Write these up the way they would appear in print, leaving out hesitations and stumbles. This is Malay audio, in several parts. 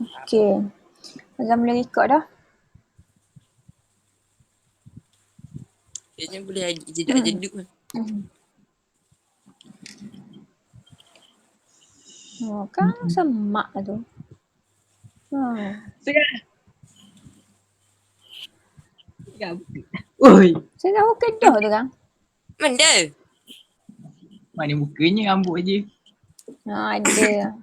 Okey. Azam boleh record dah. Kayaknya boleh jeduk-jeduk kan. Oh, kan semak tu. Oi, Saya buka dah tu kan. Mana? mana mukanya rambut je. Ada.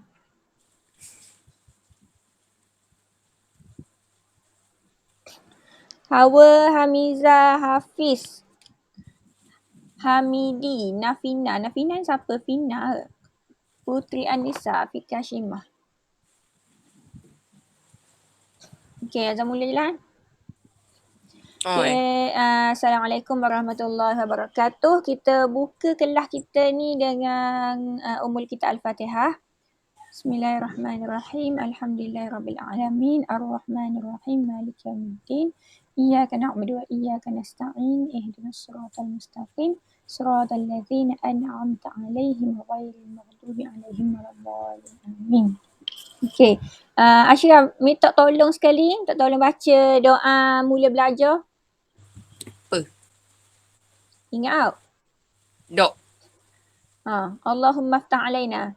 Hawa Hamiza Hafiz. Hamidi, Nafina. Nafina ni siapa? Fina ke? Putri Anissa, Fika Shimah. Okey, Azam mula je lah. Okay, Assalamualaikum warahmatullahi wabarakatuh. Kita buka kelas kita ni dengan Ummul kita Al-Fatihah. Bismillahirrahmanirrahim. Alhamdulillahirrabbilalamin. Ar-Rahmanirrahim. Malik yawmiddin. Iyyaka na'budu wa iyyaka nasta'in. Ihdinas siratal mustaqim. Siratal ladzina an'amta 'alaihim ghairil maghdubi 'alaihim waladdallin. Amin. Okey. Ashraf, minta tolong sekali, minta tolong baca doa mula belajar. Apa? Ingat tak? Dok. Allahumma aftah alaina.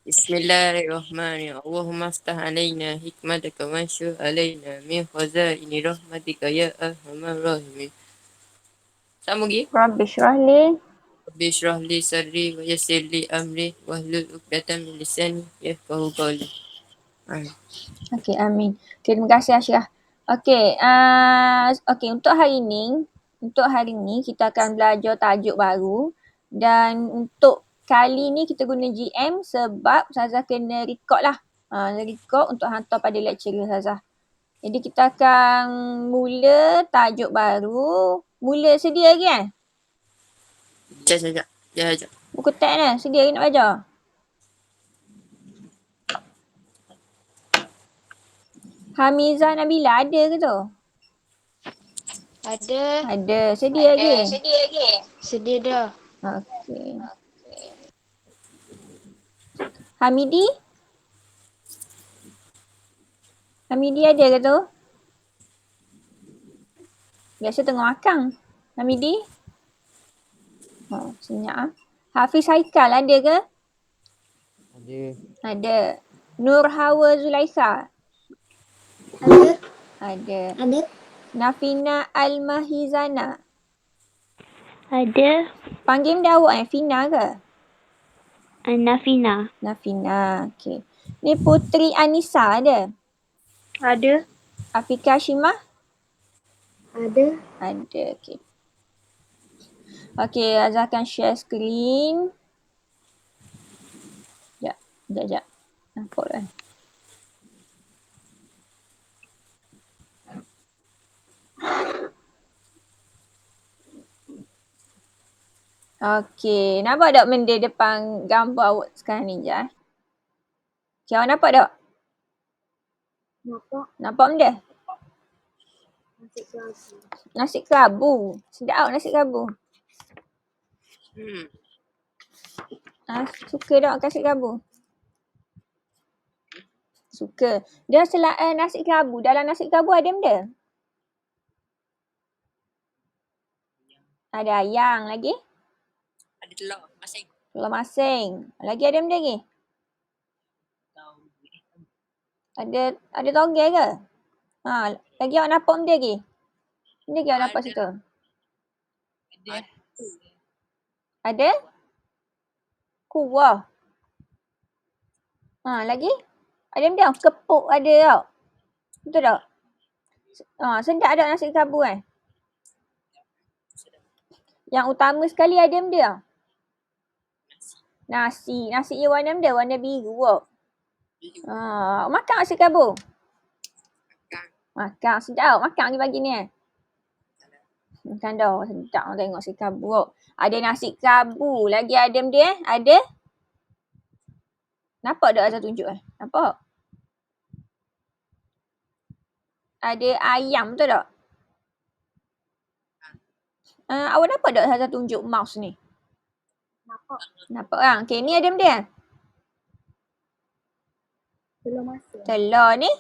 Bismillahirrahmanirrahim. Allahumma aftah alaina hikmataka wa anshur alaina min khazaini rahmatika ya arhamar rahimin. Sama lagi. Rabbi syrah li. Rabbi syrah li sadri wa yassir li amri wahlul 'uqdatam min lisani yafqahu qawli. Okey, amin. Okay, terima kasih Ashraf. Okey, untuk hari ni kita akan belajar tajuk baru dan untuk kali ni kita guna GM sebab Ustazah kena record lah. Record untuk hantar pada lecturer Ustazah. Jadi kita akan mula tajuk baru. Mula sedia lagi kan? Sekejap. Buku teks ni, sedia lagi nak belajar? Hamiza Nabila ada ke tu? Ada. Sedia lagi? Sedia dah. Okey. Hamidi? Hamidi ada ke tu? Biasa tengah makan. Hamidi? Senyap ah. Hafiz Haikal ada ke? Ada. Nur Hawa Zulaikha? Ada. Nafina Al-Mahizana? Ada. Panggil dia awak Fina ke? Nafina. Nafina. Okey. Ni Putri Anissa ada? Ada. Afika Shimah? Ada. Ada. Okey. Okey, Azhar akan share screen. Sekejap. Nampak kan? Okey, nampak tak benda depan gambar awak sekarang ni je? Okey, awak nampak tak? Nampak benda? Nasi kerabu. Sedap awak nasi kerabu? Suka tak nasi kerabu? Suka. Dia nasi kerabu. Dalam nasi kerabu ada benda? Ada ayam lagi? Ada telur masing. Telur masing. Lagi ada benda lagi? Ada togel ke? Lagi awak nampak benda lagi? Benda lagi awak nampak situ? Ada? Kuah. Lagi? Ada benda? Kepuk ada tau. Betul tak? Sedap tak nasi kerabu kan? Yang utama sekali ada benda? Nasi. Nasi dia warna benda? Warna biru tau. Makan nasi kerabu? Makan. Sedap tau. Makan pagi-pagi ni Makan dah. Sedap tengok nasi kerabu tau. Ada nasi kerabu. Lagi ada benda Ada? Nampak tak Azhar tunjuk Nampak? Ada ayam betul tak? Awak nampak tak Azhar tunjuk mouse ni? Nampak kan? Okay, ni ada benda Telur masak. Telur ni.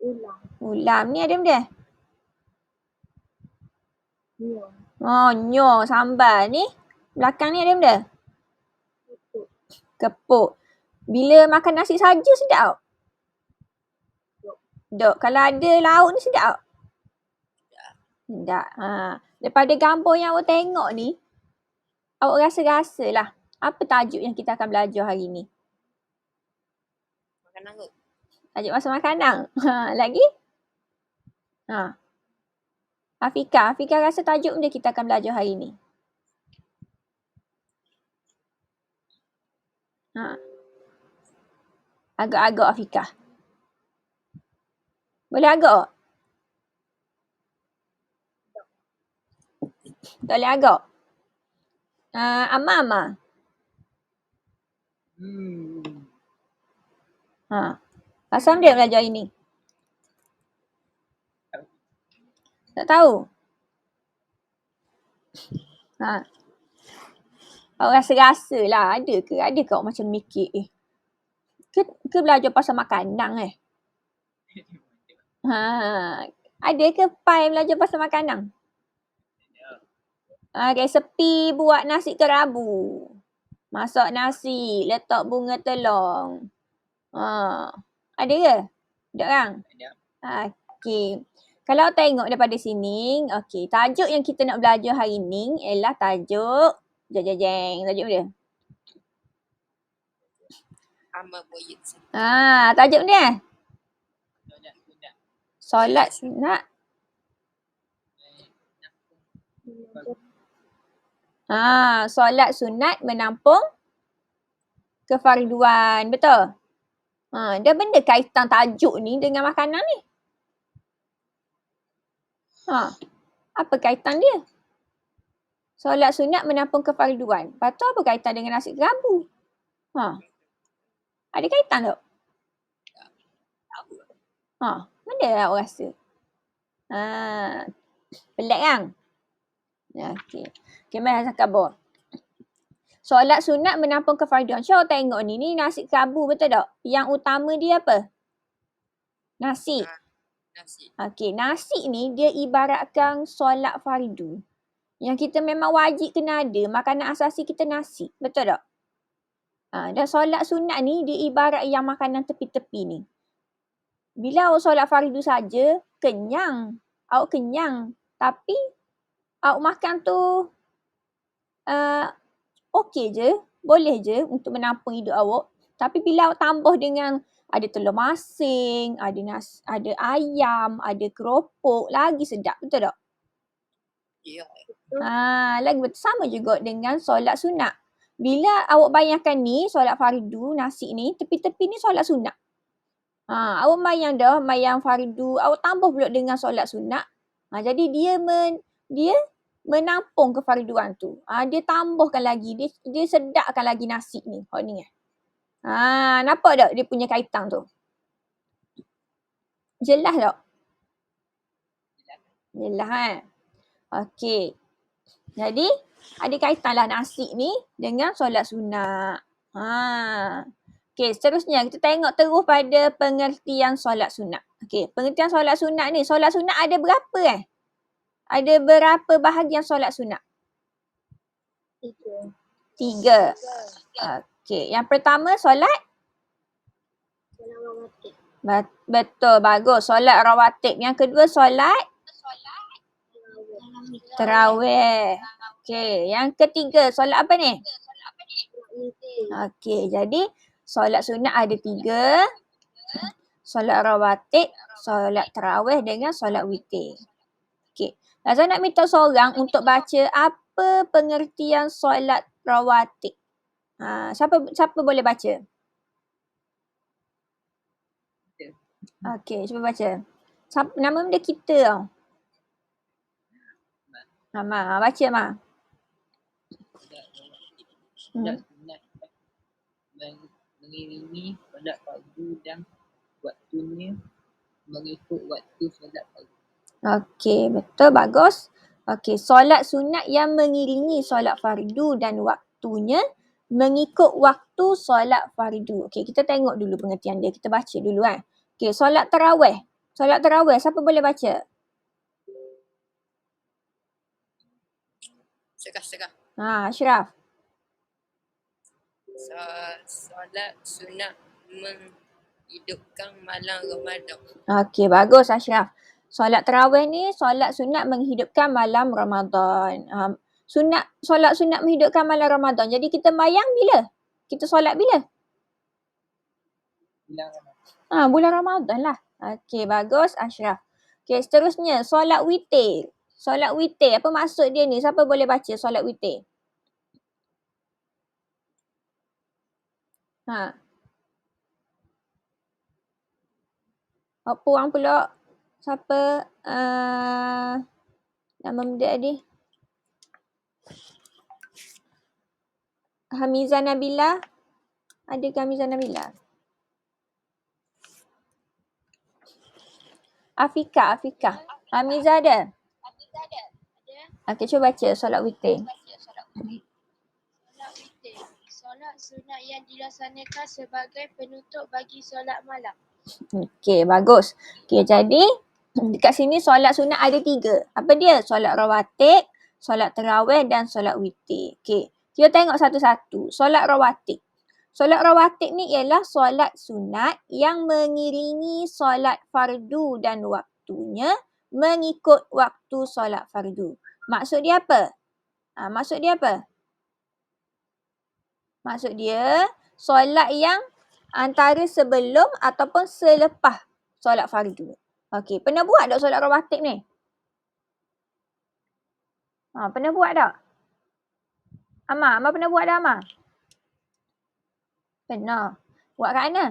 Ulam. Ulam ni ada benda? Nyo. Oh, nyo. Sambal ni. Belakang ni ada benda? Kepuk. Kepuk. Bila makan nasi saja sedap tak? Dok. Kalau ada lauk ni sedap tak? Sedap. Daripada gambar yang awak tengok ni, awak rasa-rasa lah. Apa tajuk yang kita akan belajar hari ni? Makanan kot. Tajuk pasal makanan. Lagi? Afika rasa tajuk benda kita akan belajar hari ni? Agak-agak Afika. Boleh agak? Tak boleh agak? Ama. Pasal dia belajar hari ni? Tak tahu? Awak rasa-rasa lah. Ada ke awak macam mikir ke belajar pasal makanan ada ke pai belajar pasal makanan? Resepi buat nasi kerabu. Masak nasi, letak bunga telong. Ada ke? Tak kan? Ada. Okey. Kalau tengok daripada sini, okey, tajuk yang kita nak belajar hari ni ialah tajuk jeng. Tajuk dia. Amal boyet. Tajuk dia. Solat sunat. Solat sunat. Solat sunat menampung kefarduan. Betul? Dia benda kaitan tajuk ni dengan makanan ni. Apa kaitan dia? Solat sunat menampung kefarduan. Lepas tu apa kaitan dengan nasi kerabu? Ada kaitan tak? Benda lah awak rasa? Pelik kan? Okey. Mari saya khabar. Solat sunat menampung kefarduan. Syah tengok ni nasi kerabu betul tak? Yang utama dia apa? Nasi. Nasi. Okey, nasi ni dia ibaratkan solat fardu. Yang kita memang wajib kena ada, makanan asasi kita nasi. Betul tak? Dan solat sunat ni dia ibarat yang makanan tepi-tepi ni. Bila awak solat fardu saja, kenyang. Awak kenyang. Tapi awak makan tu okey je, boleh je untuk menampung hidup awak. Tapi bila awak tambah dengan ada telur masing, ada ayam, ada keropok, lagi sedap. Betul tak? Ya. Lagi betul. Sama juga dengan solat sunat. Bila awak bayangkan ni, solat fardu, nasi ni, tepi-tepi ni solat sunat. Awak bayang dah, bayang fardu, awak tambah pula dengan solat sunat. Jadi dia menampung kefarduan tu. Dia tambahkan lagi, dia sedapkan lagi nasi ni. Nampak tak dia punya kaitan tu? Jelas tak? Jelas kan? Okey. Jadi, ada kaitan lah nasi ni dengan solat sunat. Okey, seterusnya kita tengok terus pada pengertian solat sunat. Okey, pengertian solat sunat ni. Solat sunat ada berapa Ada berapa bahagian solat sunat? 3. Okey, yang pertama solat? Solat rawatib. Betul, bagus. Solat rawatib. Yang kedua solat? Tarawih. Okey, yang ketiga solat apa ni? Okey, jadi solat sunat ada 3. Solat rawatib, solat tarawih dengan solat witir. Okey. Saya nak minta seorang untuk baca apa pengertian solat rawatib. Siapa boleh baca? Okey, cuba baca. Nama benda kita tau. Ma, baca Ma. Solat sunat mengiringi solat fardu dan waktunya mengikut waktu solat fardu. Okey, betul, bagus. Okey, solat sunat yang mengiringi solat fardu dan waktunya mengikut waktu solat fardu. Okey, kita tengok dulu pengertian dia. Kita baca dulu kan. Okey, solat tarawih. Solat tarawih, siapa boleh baca? Sekah-sekah. Ashraf. Solat sunat menghidupkan malam Ramadan. Okey, bagus Ashraf. Solat tarawih ni solat sunat menghidupkan malam Ramadan. Solat sunat menghidupkan malam Ramadan. Jadi kita bayang bila? Kita solat bila? Bulan Ramadan. Bulan Ramadan lah. Okey, bagus Ashraf. Okey, seterusnya solat witir. Solat witir, apa maksud dia ni? Siapa boleh baca solat witir? Apa orang pula? Siapa? Nama benda tadi? Hamizah Nabila? Adakah Hamizah Nabila? Afika. Hamizah ada? Okey, cuba baca solat witir. Solat witir. Solat sunat yang dilaksanakan sebagai penutup bagi solat malam. Okey, bagus. Okey, jadi dekat sini solat sunat ada 3. Apa dia? Solat rawatib, solat tarawih dan solat witir. Okey, kita tengok satu-satu. Solat rawatib. Solat rawatib ni ialah solat sunat yang mengiringi solat fardu dan waktunya mengikut waktu solat fardu. Maksud dia apa? Maksud dia solat yang antara sebelum ataupun selepas solat fardu. Okey, pernah buat tak solat rawatib ni? Pernah buat tak? Amar pernah buat tak Amar? Pernah. Buat kat mana?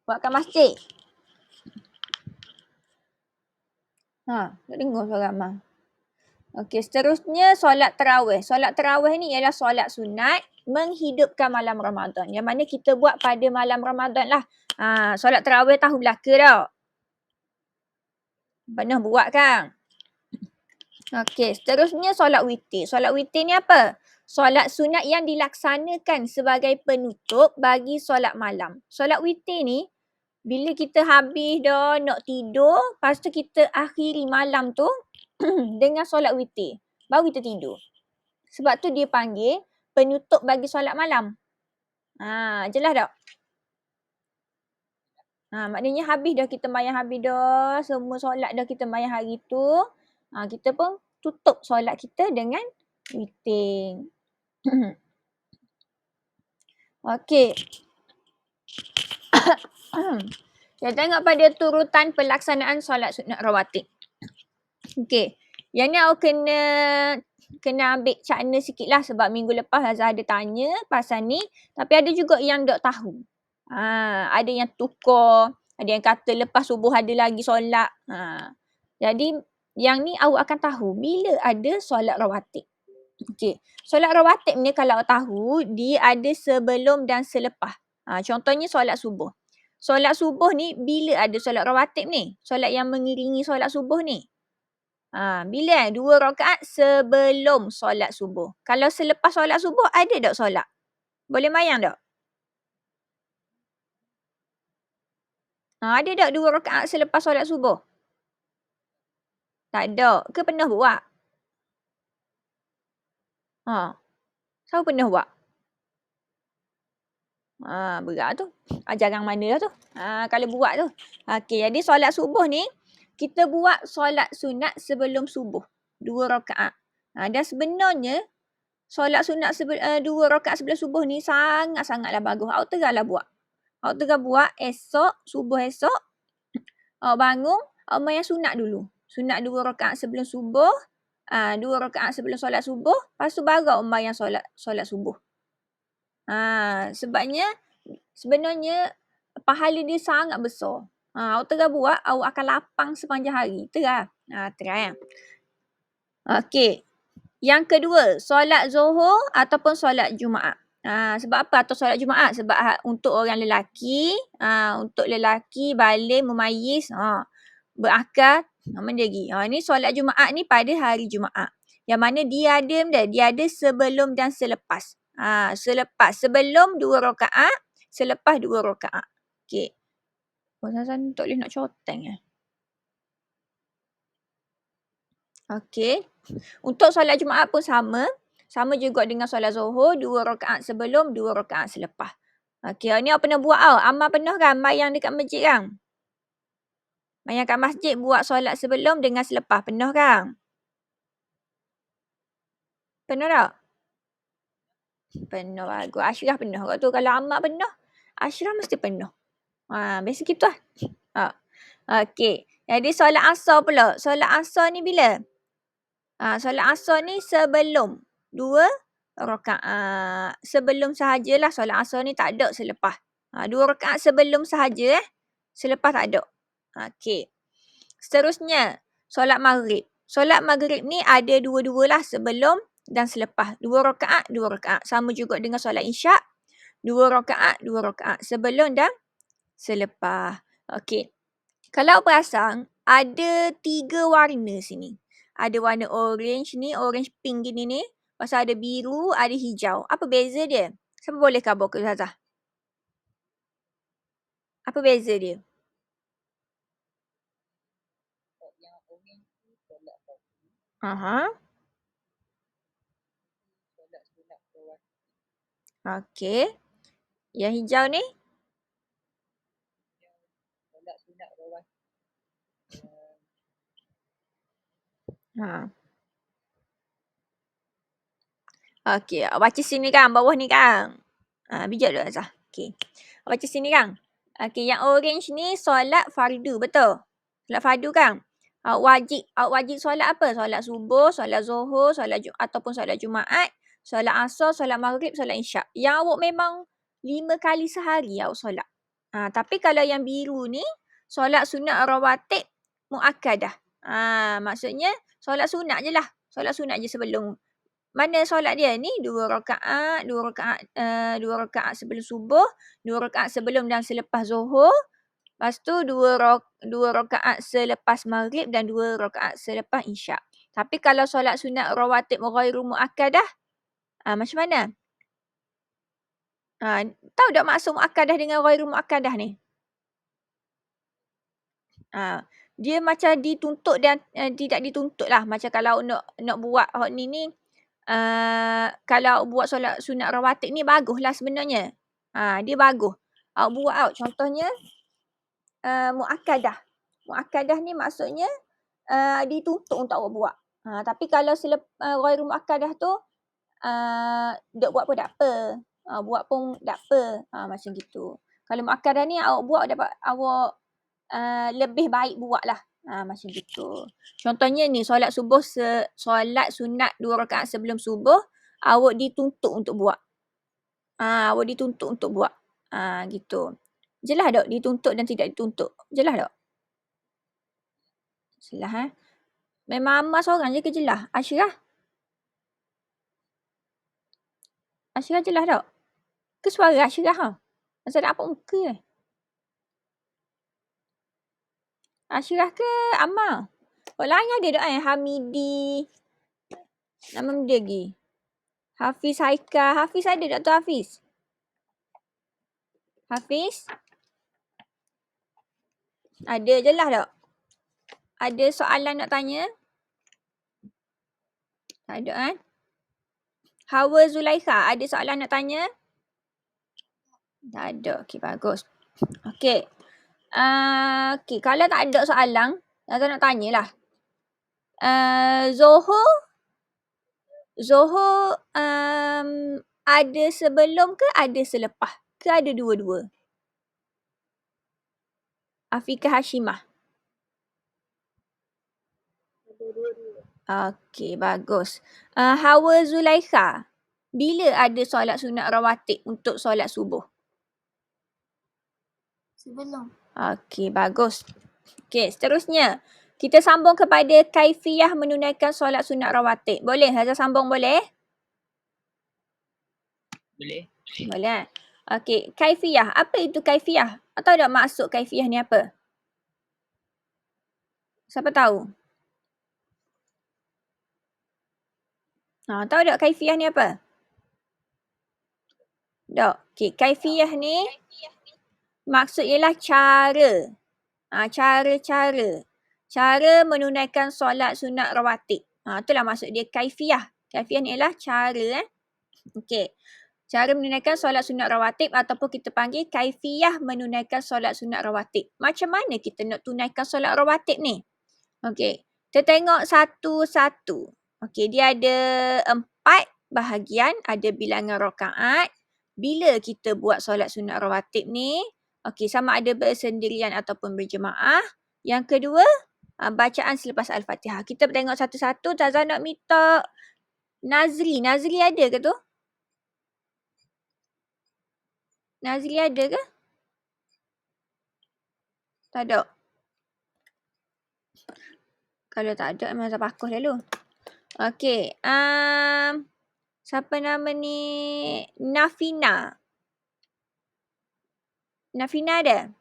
Buat kat masjid? Tak dengar suara Amar. Okey, seterusnya solat tarawih. Solat tarawih ni ialah solat sunat menghidupkan malam Ramadan. Yang mana kita buat pada malam Ramadan lah. Solat tarawih tahu belaka tak? Pernah buat kan? Okey, seterusnya solat witir. Solat witir ni apa? Solat sunat yang dilaksanakan sebagai penutup bagi solat malam. Solat witir ni, bila kita habis dah nak tidur, lepas tu kita akhiri malam tu dengan solat witir. Baru kita tidur. Sebab tu dia panggil penutup bagi solat malam. Jelas tak? Maknanya habis dah kita mayang habis dah. Semua solat dah kita mayang hari tu. Kita pun tutup solat kita dengan witir. Okey. Kita tengok pada turutan pelaksanaan solat sunat rawatib. Okey. Yang ni aku kena ambil cakna sikit lah sebab minggu lepas Azhar ada tanya pasal ni. Tapi ada juga yang tak tahu. Ada yang tukar. Ada yang kata lepas subuh ada lagi solat. Jadi yang ni awak akan tahu bila ada solat rawatib. Okey. Solat rawatib ni kalau awak tahu dia ada sebelum dan selepas. Contohnya solat subuh. Solat subuh ni bila ada solat rawatib ni? Solat yang mengiringi solat subuh ni. Bila 2 rakaat sebelum solat subuh. Kalau selepas solat subuh ada tak solat? Boleh bayang tak? Ada tak 2 rakaat selepas solat subuh? Tak ada. Ke pernah buat? Siapa pernah buat? Berat tu. Ajaran mana lah tu? Kalau buat tu. Okey, jadi solat subuh ni, kita buat solat sunat sebelum subuh. 2 rakaat. Dan sebenarnya, solat sunat 2 rakaat sebelum subuh ni sangat-sangatlah bagus. Awak teranglah buat. Awak terang buat esok, subuh esok. Awak bangun, awak mayang sunat dulu. Sunat 2 rakaat sebelum subuh. 2 rakaat sebelum solat subuh. Lepas tu baru awak mayang solat subuh. Sebabnya sebenarnya pahala dia sangat besar. Awak terang buat, awak akan lapang sepanjang hari. Terang. Terang. Okey. Yang kedua, solat Zuhur ataupun solat Jumaat. Sebab apa atau solat Jumaat? Sebab untuk orang lelaki, untuk lelaki balik memayis, berakal, mana lagi. Ni solat Jumaat ni pada hari Jumaat. Yang mana dia ada sebelum dan selepas. Sebelum 2 rakaat, selepas 2 rakaat. Okey. Ustazah tak boleh nak coteng ya. Okey. Untuk solat Jumaat pun sama. Sama juga dengan solat Zuhur, 2 rakaat sebelum, 2 rakaat selepas. Okey, ni awak pernah buat tau. Amal pernah kan mayang dekat masjid kan? Mayang kat masjid buat solat sebelum dengan selepas. Pernah kan? Pernah tak? Pernah bagus. Ashraf pernah kat tu. Kalau Amak pernah, Ashraf mesti pernah. Biasa gitu lah. Okey. Jadi solat asar pula. Solat asar ni bila? Solat asar ni sebelum 2 rakaat. Sebelum sahajalah solat asar ni, tak ada selepas. 2 rakaat sebelum sahaja Selepas tak ada. Okey. Seterusnya, solat maghrib. Solat maghrib ni ada dua-dua lah, sebelum dan selepas. 2 rakaat, 2 rakaat. Sama juga dengan solat isyak. 2 rakaat, 2 rakaat. Sebelum dan selepas. Okey. Kalau perasan, ada 3 warna sini. Ada warna orange ni, orange pink gini ni. Lepas ada biru, ada hijau. Apa beza dia? Siapa boleh khabar ke Ustazah? Apa beza dia? Yang orange tu solat fardu, solat sunat rawatib. Okey. Yang hijau ni? Solat sunat rawatib. Okey, baca sini kan, bawah ni kan. Bijak tak Azhar? Okey. Baca sini kan. Okey, yang orange ni solat fardu, betul? Solat fardu kan? Awak wajib solat apa? Solat subuh, solat zuhur, ataupun solat Jumaat, solat asar, solat maghrib, solat isyak. Yang awak memang 5 kali sehari awak solat. Tapi kalau yang biru ni, solat sunat rawatib muakkadah. Maksudnya solat sunat je lah. Solat sunat je sebelum. Mana solat dia ni? 2 rakaat, 2 rakaat sebelum subuh, 2 rakaat sebelum dan selepas zuhur. Lepas tu 2 rakaat selepas maghrib dan 2 rakaat selepas isyak. Tapi kalau solat sunat rawatib ghairu muakkadah, macam mana? Tahu tak maksud muakkadah dengan ghairu muakkadah ni? Dia macam dituntut dan tidak dituntut lah. Macam kalau nak buat ni, kalau buat solat sunat rawatib ni baguslah sebenarnya. Dia bagus. Awak buat out. Contohnya muakkadah. Muakkadah ni maksudnya dituntut untuk awak buat. Tapi kalau ghairu muakkadah tu duk buat pun tak apa. Buat pun tak apa. Macam gitu. Kalau muakkadah ni awak buat dapat awak lebih baik buat lah. Macam gitu. Contohnya ni, solat subuh, solat sunat 2 rakaat sebelum subuh, awak dituntut untuk buat. Awak dituntut untuk buat. Gitu. Jelas tak? Dituntut dan tidak dituntut. Jelas tak? Jelas Memang Ammar seorang je ke jelas? Ashraf? Ashraf jelas tak? Ke suara Ashraf Masa nak nampak muka Ashraf ke Ammar? Orang lain ada tak Hamidi. Nama dia lagi. Hafiz Haikal. Hafiz ada tak tu Hafiz? Hafiz? Ada jelas tak? Ada soalan nak tanya? Tak ada kan? Hawa Zulaikha, ada soalan nak tanya? Tak ada. Okey, bagus. Okey. Okey, kalau tak ada soalan, saya nak tanyalah. Zohor ada sebelum ke ada selepas? Ke ada dua-dua? Afiqah Hashimah. Okey, bagus. Hawa Zulaikha, bila ada solat sunat rawatib untuk solat subuh? Sebelum. Okey, bagus. Okey, seterusnya. Kita sambung kepada kaifiyah menunaikan solat sunat rawatib. Boleh? Saya sambung boleh? Boleh? Boleh. Okey, kaifiyah. Apa itu kaifiyah? Tahu tak maksud kaifiyah ni apa? Siapa tahu? Tahu tak kaifiah ni apa? Tak. Okay, kaifiah ni maksud ialah cara. Cara-cara. Cara menunaikan solat sunat rawatib. Itulah maksud dia kaifiah. Kaifiah ni ialah cara. Okey. Cara menunaikan solat sunat rawatib ataupun kita panggil kaifiah menunaikan solat sunat rawatib. Macam mana kita nak tunaikan solat rawatib ni? Okey. Kita tengok satu-satu. Okey, dia ada 4 bahagian, ada bilangan rakaat. Bila kita buat solat sunat rawatib ni, okey, sama ada bersendirian ataupun berjemaah. Yang kedua, bacaan selepas Al-Fatihah. Kita tengok satu-satu. Tazah nak minta Nazri. Nazri ada ke tu? Nazri ada ke? Tak ada. Kalau tak ada, memang tak pakuh lalu. Okey. Siapa nama ni? Nafina. Nafina ada?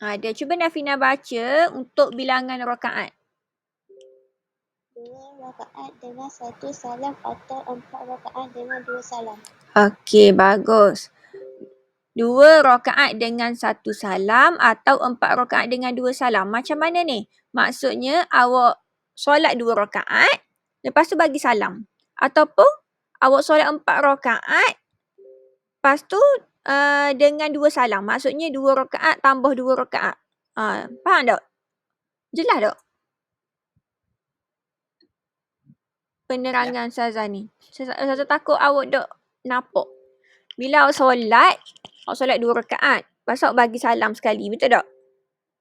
Ada. Cuba Nafina baca untuk bilangan rakaat. 2 rakaat dengan 1 salam atau 4 rakaat dengan 2 salam. Okey, bagus. 2 rakaat dengan 1 salam atau 4 rakaat dengan 2 salam. Macam mana ni? Maksudnya awak solat 2 rakaat, lepas tu bagi salam. Ataupun awak solat 4 rakaat, lepas tu dengan 2 salam. Maksudnya 2 rakaat tambah 2 rakaat. Faham tak? Jelas tak? Penerangan Ustazah ni. Ustazah takut awak tak nampak. Bila awak solat 2 rakaat. Lepas tu awak bagi salam sekali. Betul tak?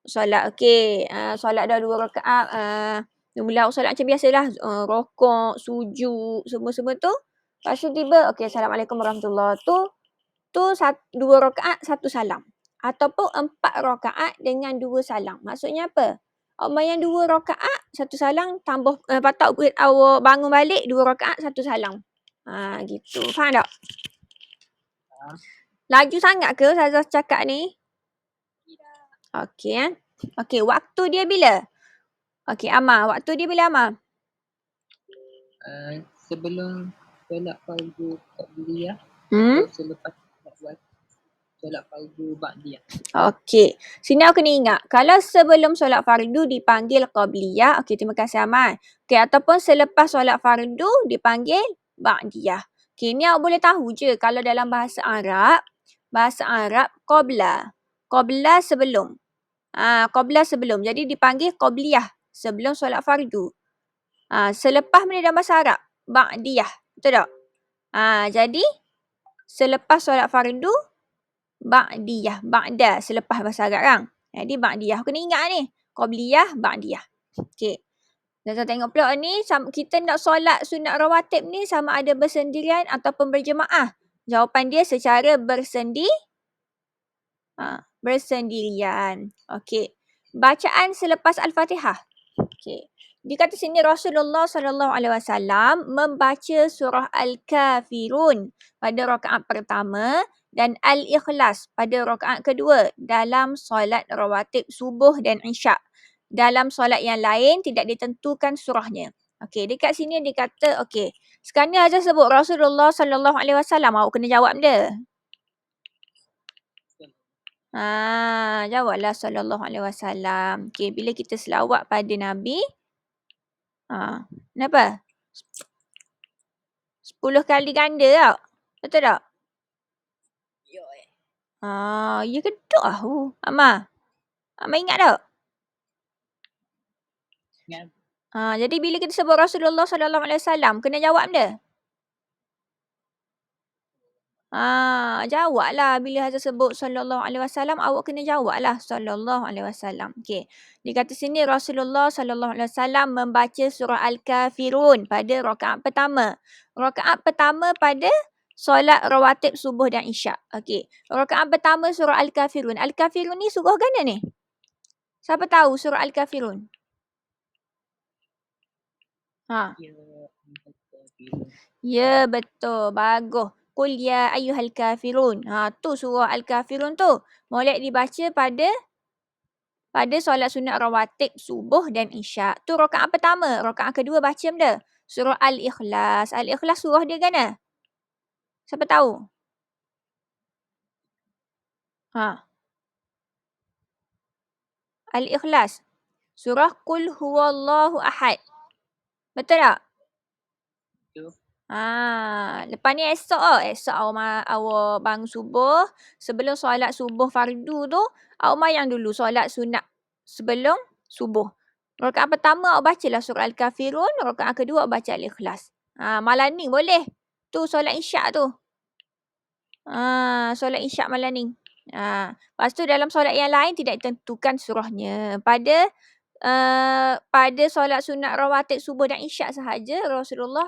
Solat, okey. Solat dah 2 rakaat. Mula awak solat macam biasalah. Rokok, sujud, semua-semua tu. Lepas tu tiba, okey, Assalamualaikum warahmatullahi wabarakatuh. Tu 2 rakaat, 1 salam. Ataupun 4 rakaat dengan 2 salam. Maksudnya apa? Awak main 2 rakaat, 1 salam, tambah patut awak bangun balik 2 rakaat, 1 salam. Gitu. Faham tak? Laju sangat ke Ustazah cakap ni? Okey. Okey, waktu dia bila? Okey, Amar. Waktu dia bila, Amar? Sebelum solat fardu qabliyah Hmm? atau selepas buat solat fardu ba'diyah. Okey. Sini aku kena ingat. Kalau sebelum solat fardu dipanggil qabliyah. Okey, terima kasih Amal. Okey, ataupun selepas solat fardu dipanggil ba'diyah. Okey, ni awak boleh tahu je kalau dalam bahasa Arab qabla. Qabla sebelum. Qabla sebelum. Jadi dipanggil qabliyah sebelum solat fardu. Selepas mana dalam bahasa Arab? Ba'diyah. Betul tak? Jadi selepas solat fardu ba'diyah. Ba'da selepas bahasa Arab kan. Jadi ba'diyah. Kena ingat ni. Qabliyah, ba'diyah. Okey. Kita tengok pula ni. Kita nak solat sunat rawatib ni sama ada bersendirian ataupun berjemaah. Jawapan dia secara bersendirian. Okey. Bacaan selepas Al-Fatihah. Okey. Dia kata sini Rasulullah SAW membaca surah Al-Kafirun pada rakaat pertama dan Al-Ikhlas pada rakaat kedua dalam solat rawatib subuh dan isyak. Dalam solat yang lain tidak ditentukan surahnya. Okey, dekat sini dia kata okey. Sekarang ni Azhar sebut Rasulullah SAW. Awak kena jawab dia. Jawablah SAW. Okey, bila kita selawat pada Nabi, kenapa? 10 kali ganda tak? Betul tak? Ya ke tak? Amar. Amar ingat tak? Ingat. Jadi bila kita sebut Rasulullah SAW, kena jawab dia. Jawablah bila Hazrat sebut SAW, awak kena jawablah SAW. Okey. Dia kata sini Rasulullah SAW membaca surah Al-Kafirun pada rakaat pertama. Rakaat pertama pada solat rawatib subuh dan isyak. Okey. Rakaat pertama surah Al-Kafirun. Al-Kafirun ni surah mana ni? Siapa tahu surah Al-Kafirun? Ya, betul. Bagus. Qul ya ayyuhal kafirun. Tu surah Al-Kafirun tu. Molek dibaca pada solat sunat rawatib subuh dan isyak. Tu rakaat pertama. Rakaat kedua baca benda. Surah Al-Ikhlas. Al-Ikhlas surah dia kan? Siapa tahu? Ha. Al-Ikhlas. Surah Qul Huwallahu Ahad. Betul tak? Betul. Lepas ni esok awak bangun subuh. Sebelum solat subuh fardu tu, awak mayang dulu solat sunat sebelum subuh. Rakaat pertama awak bacalah surah Al-Kafirun, rakaat kedua awak baca Al-Ikhlas. Malam ni boleh. Tu solat Isyak tu. Solat Isyak malam ni. Lepas tu dalam solat yang lain tidak ditentukan surahnya. Pada solat sunat rawatib subuh dan Isyak sahaja Rasulullah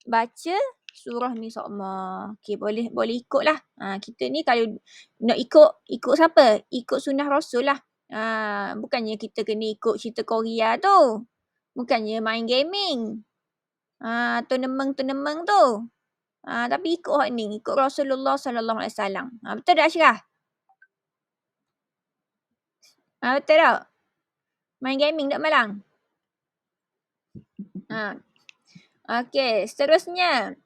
baca surah ni sokma. Okey, boleh ikutlah. Kita ni kalau nak ikut siapa? Ikut sunnah Rasul lah. Bukannya kita kena ikut cerita Korea tu. Bukannya main gaming. Tu nemeng tu. Tapi ikut hak ni, ikut Rasulullah sallallahu alaihi wasallam. Betul tak Ashraf? Betul tak? Main gaming tak malang? Okey, seterusnya.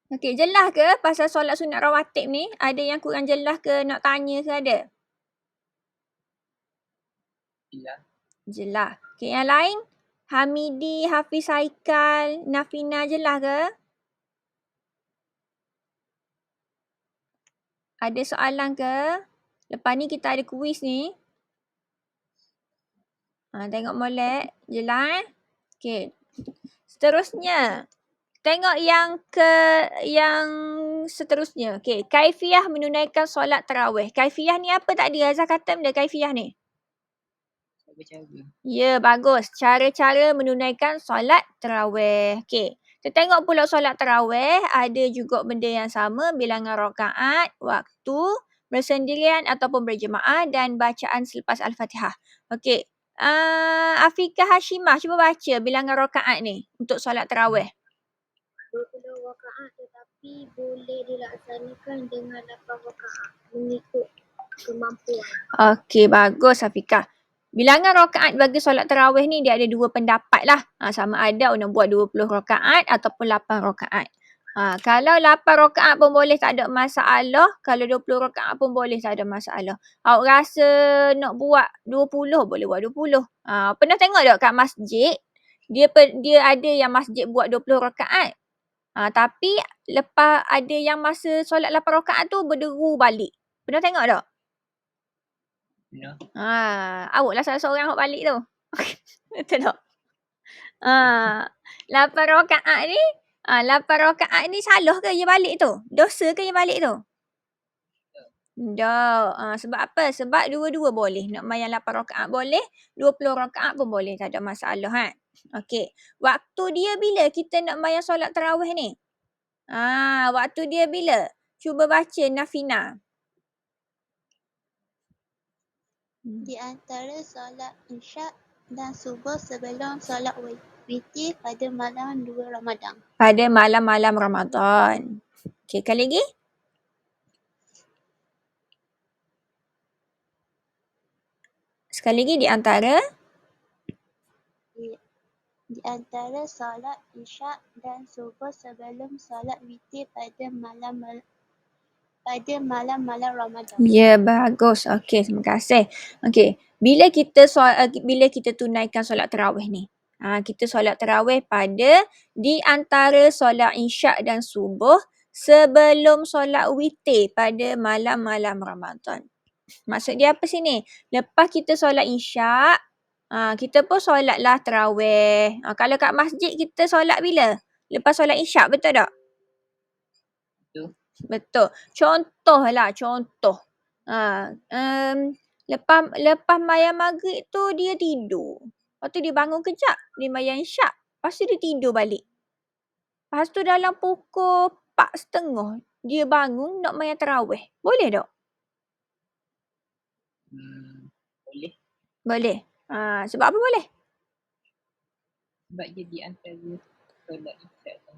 Okey, jelas ke pasal solat sunat rawatib ni? Ada yang kurang jelas ke, nak tanya ke ada? Jelas. Okey, yang lain? Hamidi, Hafiz Haikal, Nafina jelas ke? Ada soalan ke? Lepas ni kita ada kuis ni. Tengok molek. Jelas Okey. Seterusnya. Tengok yang seterusnya. Okey, kaifiah menunaikan solat tarawih. Kaifiah ni apa tadi? Azhar kata benda kaifiah ni. Cara-cara. Ya, bagus. Cara-cara menunaikan solat tarawih. Okey. Kita tengok pula solat tarawih. Ada juga benda yang sama. Bilangan rakaat, waktu, bersendirian ataupun berjemaah dan bacaan selepas Al-Fatihah. Okey. Afiqah Hashimah, cuba baca bilangan rakaat ni untuk solat tarawih. 20 rakaat tetapi boleh dilaksanakan dengan 8 rakaat mengikut kemampuan. Okey, bagus Afiqah. Bilangan rakaat bagi solat tarawih ni dia ada dua pendapat lah. Sama ada nak buat 20 rakaat ataupun 8 rakaat. Kalau 8 rakaat pun boleh tak ada masalah. Kalau 20 rakaat pun boleh tak ada masalah. Awak rasa nak buat 20 boleh buat 20. Pernah tengok tak kat masjid? Dia ada yang masjid buat 20 rakaat. Tapi lepas ada yang masa solat 8 rakaat tu berderu balik. Pernah tengok tak? Ya. Awak lah salah seorang yang balik tu. Betul tak? 8 rakaat ni, 8 rakaat ni salah ke dia balik tu? Dosa ke dia balik tu? Tak. Sebab apa? Sebab dua-dua boleh. Nak mayang 8 rakaat boleh, 20 rakaat pun boleh. Tak ada masalah. Okey. Waktu dia bila kita nak mayang solat tarawih ni? Waktu dia bila? Cuba baca Nafina. Di antara solat Isyak dan subuh sebelum solat witir pada malam 2 Ramadan. Pada malam-malam Ramadan. Okey, kali lagi? Sekali lagi di antara? Di antara solat Isyak dan subuh sebelum solat witir pada malam-malam Ramadan. Ya, bagus. Okey, terima kasih. Okey, bila kita tunaikan solat tarawih ni? Kita solat tarawih pada di antara solat Isyak dan subuh sebelum solat witir pada malam-malam Ramadan. Maksud dia apa sini? Lepas kita solat Isyak, kita pun solatlah tarawih. Kalau kat masjid kita solat bila? Lepas solat Isyak, betul tak? Betul. Contoh. Lepas mayang maghrib tu dia tidur. Lepas tu dia bangun kejap. Dia mayang Isyak. Lepas tu dia tidur balik. Lepas tu dalam pukul 4.30 dia bangun nak mayang tarawih. Boleh tak? Boleh. Boleh. Sebab apa boleh? Sebab dia di antara solat Isyak dan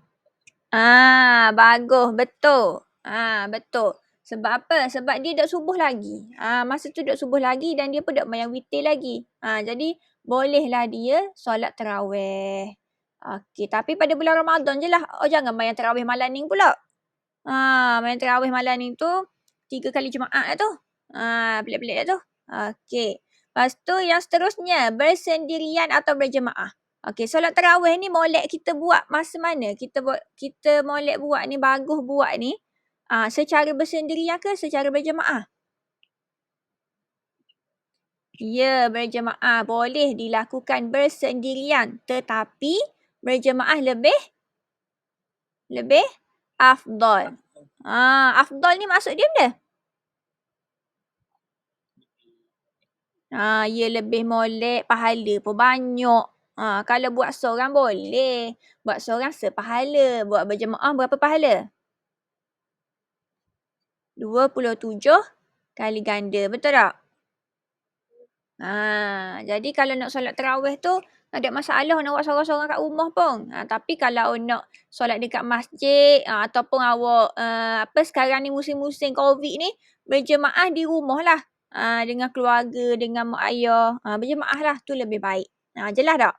Bagus. Betul. Betul. Sebab apa? Sebab dia dah subuh lagi. Masa tu dah subuh lagi dan dia pun dah mayang witir lagi. Jadi bolehlah dia solat tarawih. Okey, tapi pada bulan Ramadan je lah. Oh, jangan main tarawih malam ni pula. Main tarawih malam ni tu 3 kali Jumaat lah tu. Pelik-pelik lah tu. Okey. Lepas tu yang seterusnya, bersendirian atau berjemaah. Okey, solat tarawih ni molek kita buat masa mana? Kita molek buat ni, bagus buat ni. Secara bersendirian ke secara berjemaah? Ya, berjemaah boleh dilakukan bersendirian. Tetapi berjemaah lebih afdal. Afdal ni maksud dia benda? Ya lebih molek, pahala pun banyak. Kalau buat seorang boleh. Buat seorang sepahala. Buat berjemaah berapa pahala? 27 kali ganda. Betul tak? Jadi kalau nak solat tarawih tu, tak ada masalah nak buat sorang-sorang kat rumah pun. Tapi kalau nak solat dekat masjid ataupun awak sekarang ni musim-musim COVID ni, berjemaah di rumah lah. Dengan keluarga, dengan mak ayah. Berjemaah lah, tu lebih baik. Jelas tak?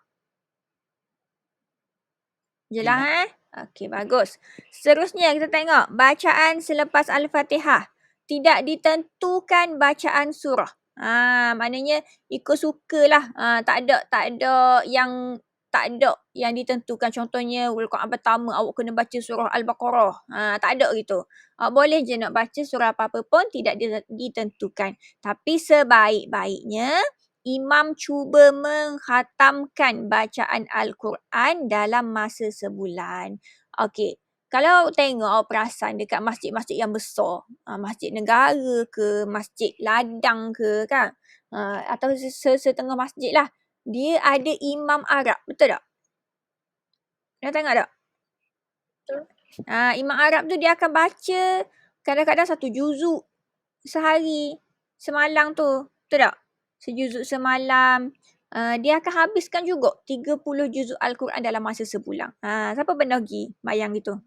Jelas Okey, bagus. Seterusnya kita tengok bacaan selepas Al-Fatihah. Tidak ditentukan bacaan surah. Maknanya ikut sukalah. Tak ada yang ditentukan. Contohnya rakaat pertama awak kena baca surah Al-Baqarah. Tak ada gitu. Boleh je nak baca surah apa-apa pun tidak ditentukan. Tapi sebaik-baiknya imam cuba mengkhatamkan bacaan Al-Quran dalam masa sebulan. Okey. Kalau tengok awak perasan dekat masjid-masjid yang besar, masjid negara ke, masjid ladang ke kan, atau setengah masjid lah, dia ada imam Arab, betul tak? Pernah tengok tak? Betul. Imam Arab tu dia akan baca kadang-kadang 1 juzuk sehari, semalam tu, betul tak? Sejuzuk semalam. Dia akan habiskan juga 30 juzuk Al-Quran dalam masa sebulan. Siapa pernah pergi bayang gitu?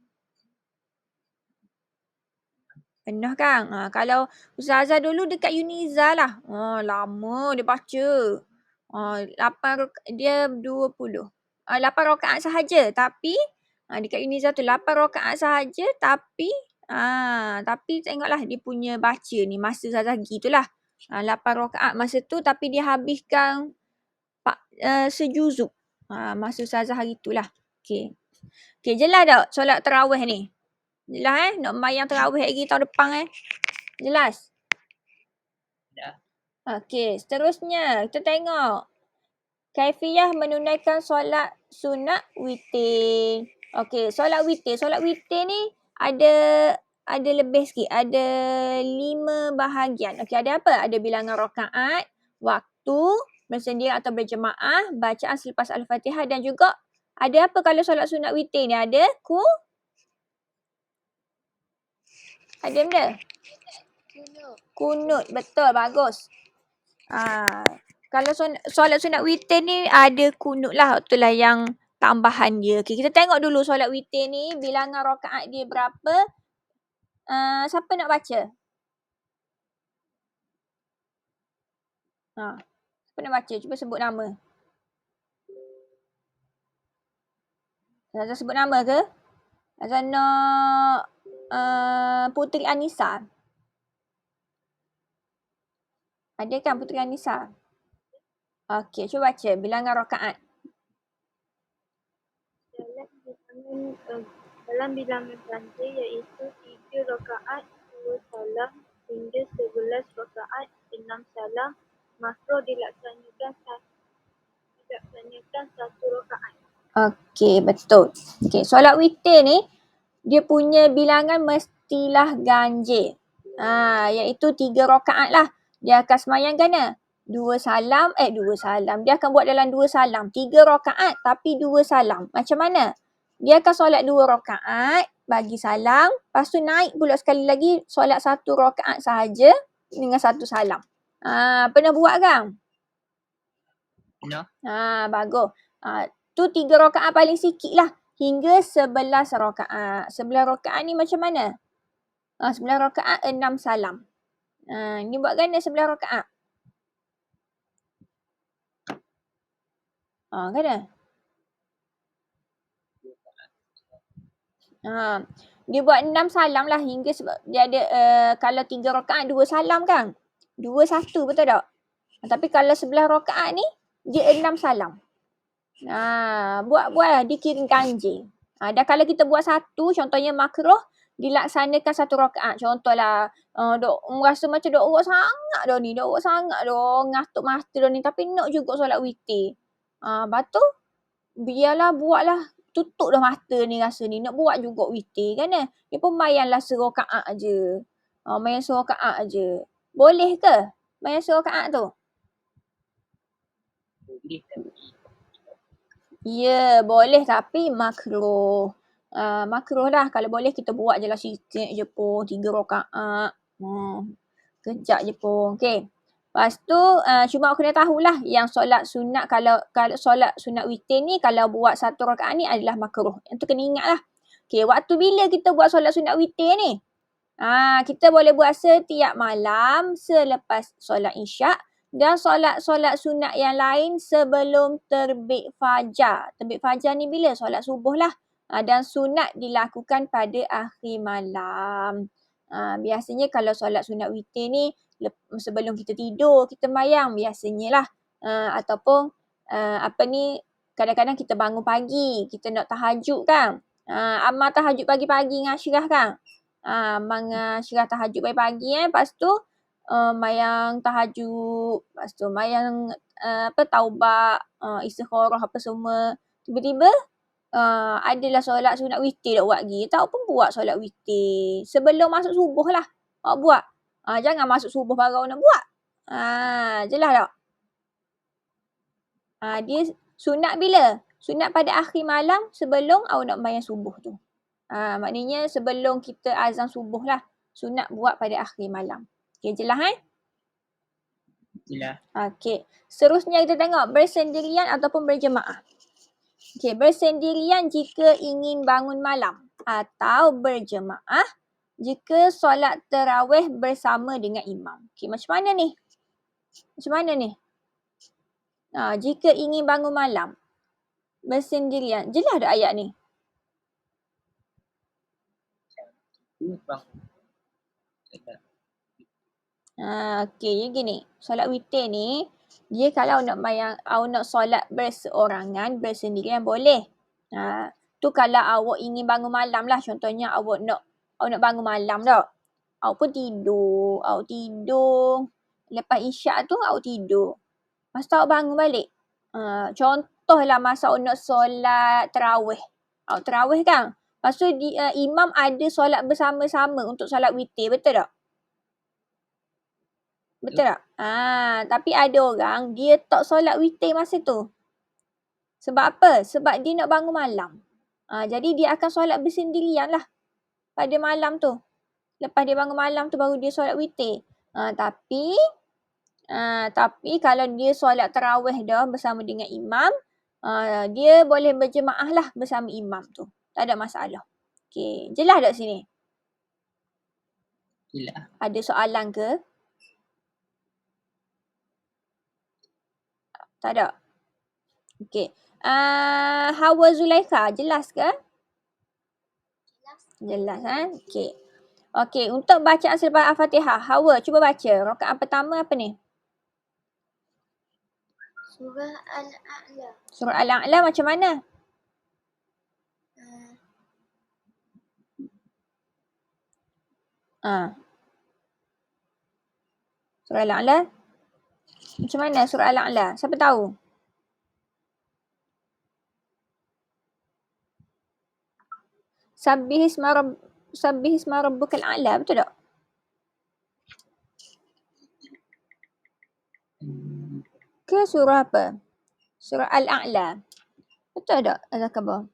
Pernah kan? Kalau Ustazah dulu dekat Uniza lah. Lama dia baca. 8 rakaat sahaja. Tapi dekat Uniza tu 8 rakaat sahaja. Tapi tengoklah dia punya baca ni. Masa Ustazah pergi tu lah. 8 rakaat masa tu tapi dia habiskan sejuzuk. Masa Ustazah hari tu lah. Okay, jelas tak solat tarawih ni? Jelas nak mayang tarawih lagi tahun depan Jelas? Ya. Okey, seterusnya kita tengok kaifiyah menunaikan solat sunat witir. Okey, solat witir. Solat witir ni ada lebih sikit. Ada 5 bahagian. Okey, ada apa? Ada bilangan rakaat, waktu, bersendirian atau berjemaah, bacaan selepas Al-Fatihah dan juga ada apa kalau solat sunat witir ni? Ada ada benda? Kunut. Betul, bagus. Kalau solat sunat witir ni ada kunut lah. Itulah yang tambahan dia. Okay, kita tengok dulu solat witir ni bilangan rakaat dia berapa. Siapa nak baca? Siapa nak baca? Cuba sebut nama. Azan sebut nama ke? Azan nak Puteri Anissa. Ada kan Puteri Anissa? Okey, cuba baca bilangan rakaat. Dalam bilangan ganda iaitu 3 rakaat, 2 salam hingga 11 rakaat, 6 salam. Makro dilaksanakan 1 rakaat. Okey, betul. Okey, solat witir ni dia punya bilangan mestilah ganjil. Iaitu 3 rakaat lah. Dia akan semayang gana. 2 salam. Dia akan buat dalam 2 salam. 3 rakaat tapi 2 salam. Macam mana? Dia akan solat 2 rakaat, bagi salam. Lepas tu naik pula sekali lagi solat 1 rakaat sahaja dengan 1 salam. Pernah buat kan? Pernah. Bagus. Tu 3 rakaat paling sikit lah. Hingga 11 rakaat. 11 rakaat ni macam mana? 11 rakaat 6 salam. Ni buat ganda 11 rakaat. Ganda? Dia buat 6 salam lah hingga sebab dia ada kalau 3 rakaat 2 salam kan. 2 1 betul tak? Tapi kalau 11 rakaat ni dia 6 salam. Buat dia kira ganjil. Dan kalau kita buat satu, contohnya makruh, dilaksanakan 1 rakaat. Contohlah, dok rasa macam dok urut sangat dah ni, dok urut sangat dah, ngatuk mata dah ni. Tapi nak juga solat witir. Lepas tu, biarlah buatlah. Tutup dah mata ni rasa ni. Nak buat juga witir kan. Dia pun bayarlah 1 rakaat je. Bayar 1 rakaat je. Boleh ke bayar 1 rakaat tu? Boleh tapi Ya, boleh tapi makruh. Makruh lah. Kalau boleh kita buat je lah sikit je pun. 3 rakaat. Kejap je pun. Okay. Lepas tu, cuma aku kena tahulah yang solat sunat, kalau solat sunat witir ni, kalau buat 1 rakaat ni adalah makruh. Yang tu kena ingat lah. Okay, waktu bila kita buat solat sunat witir ni? Kita boleh buat setiap malam selepas solat isyak. Dan solat sunat yang lain sebelum terbit fajar. Terbit fajar ni bila? Solat subuh lah. Dan sunat dilakukan pada akhir malam. Biasanya kalau solat sunat witir ni sebelum kita tidur kita sembahyang biasanya lah. Ataupun kadang-kadang kita bangun pagi, kita nak tahajud kan. Amal tahajud pagi-pagi dengan Ashraf kan. Abang Syirah tahajud pagi-pagi lepas tu mayang tahajud, lepas tu mayang taubat, istikharah apa semua. Tiba-tiba adalah solat sunat witir dak buat lagi. Tak pun buat solat witir sebelum masuk subuh lah. Awak buat. Jangan masuk subuh baru nak buat. Jelas tak? Dia sunat bila? Sunat pada akhir malam sebelum awak nak mayang subuh tu. Maknanya sebelum kita azan subuh lah. Sunat buat pada akhir malam. Okay, jelas jelas. Okay. Seterusnya kita tengok bersendirian ataupun berjemaah. Okay, bersendirian jika ingin bangun malam. Atau berjemaah jika solat tarawih bersama dengan imam. Okay, macam mana ni? Jika ingin bangun malam. Bersendirian. Jelas tak ayat ni? Okey, yang gini. Solat witir ni, dia kalau awak nak solat berseorangan, bersendirian boleh. Tu kalau awak ingin bangun malam lah. Contohnya awak nak bangun malam tak? Awak pun tidur. Lepas isyak tu awak tidur. Lepas tu awak bangun balik. Contohlah masa awak nak solat tarawih. Awak tarawih kan? Lepas tu imam ada solat bersama-sama untuk solat witir. Betul tak? Betul tak? Tapi ada orang dia tak solat witir masa tu. Sebab apa? Sebab dia nak bangun malam. Jadi dia akan solat bersendirian lah pada malam tu. Lepas dia bangun malam tu baru dia solat witir. Tapi kalau dia solat tarawih dah bersama dengan imam, dia boleh berjemaah lah bersama imam tu. Tak ada masalah. Okay. Jelas tak sini? Jelas. Ada soalan ke? Tak ada? Okay. Hawa Zulaikha, jelas ke? Jelas kan? Okay. Okay, untuk bacaan selepas Al-Fatihah, Hawa cuba baca. Rakaat pertama apa ni? Surah Al-A'la. Surah Al-A'la macam mana? Surah Al-A'la. Macam mana surah Al-A'la? Siapa tahu? Sabbihisma rabbukal a'la. Betul tak? Ke surah apa? Surah Al-A'la. Betul tak? Al-Kabah.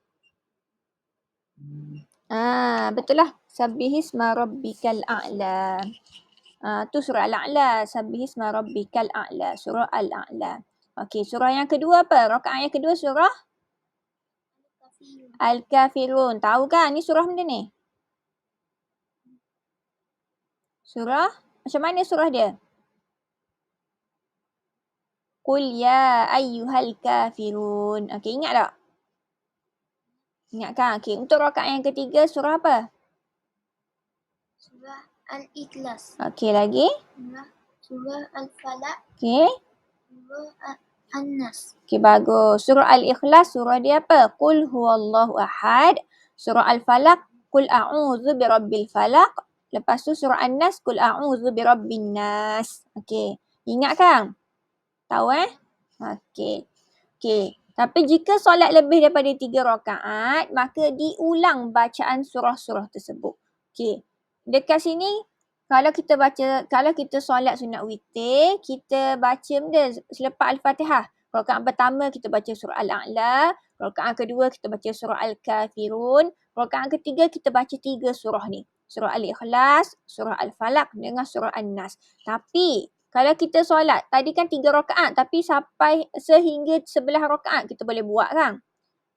Betul lah. Sabbihisma rabbikal a'la. Tu surah Al-A'la. Sabbihisma rabbikal a'la. Surah Al-A'la. Okey, surah yang kedua apa? Rakaat yang kedua surah Al-Kafirun. Tahu kan? Ni surah mana ni? Surah? Macam mana surah dia? Qul ya ayyuhal kafirun. Okey, ingat tak? Ingatkan. Okey, untuk rakaat yang ketiga surah apa? Surah Al-Ikhlas. Okey, lagi? Surah Al-Falaq. Okey. Surah An-Nas. Okey, bagus. Surah Al-Ikhlas, surah dia apa? Qul huwallahu ahad. Surah Al-Falaq, Qul a'udzu birabbil falaq. Lepas tu surah An-Nas, Qul a'udzu birabbin nas. Okey. Ingat kan? Tahu Okey. Okey. Tapi jika solat lebih daripada 3 rakaat, maka diulang bacaan surah-surah tersebut. Okey. Dekat sini, kalau kita solat sunat witir, kita baca benda selepas Al-Fatihah. Rakaat pertama kita baca surah Al-A'la, rakaat kedua kita baca surah Al-Kafirun, rakaat ketiga kita baca 3 surah ni. Surah Al-Ikhlas, surah Al-Falaq dengan surah An-Nas. Tapi kalau kita solat, tadi kan 3 rakaat tapi sampai sehingga 11 rakaat kita boleh buat kan?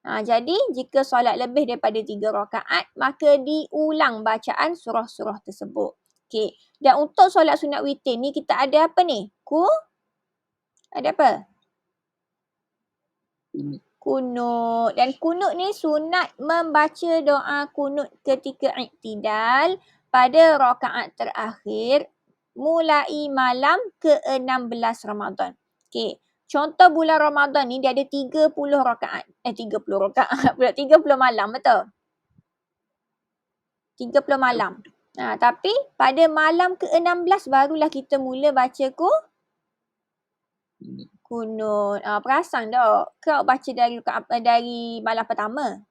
Jadi jika solat lebih daripada 3 rakaat, maka diulang bacaan surah-surah tersebut. Okey. Dan untuk solat sunat witir ni kita ada apa ni? Ada apa? Kunut. Dan kunut ni sunat membaca doa kunut ketika iktidal pada rakaat terakhir mulai malam ke-16 Ramadan. Okey. Contoh bulan Ramadan ni dia ada 30 rakaat. 30 rakaat pula 30 malam, betul? 30 malam. Tapi pada malam ke-16 barulah kita mula baca kunut. Perasan tak? Kau baca dari malam pertama?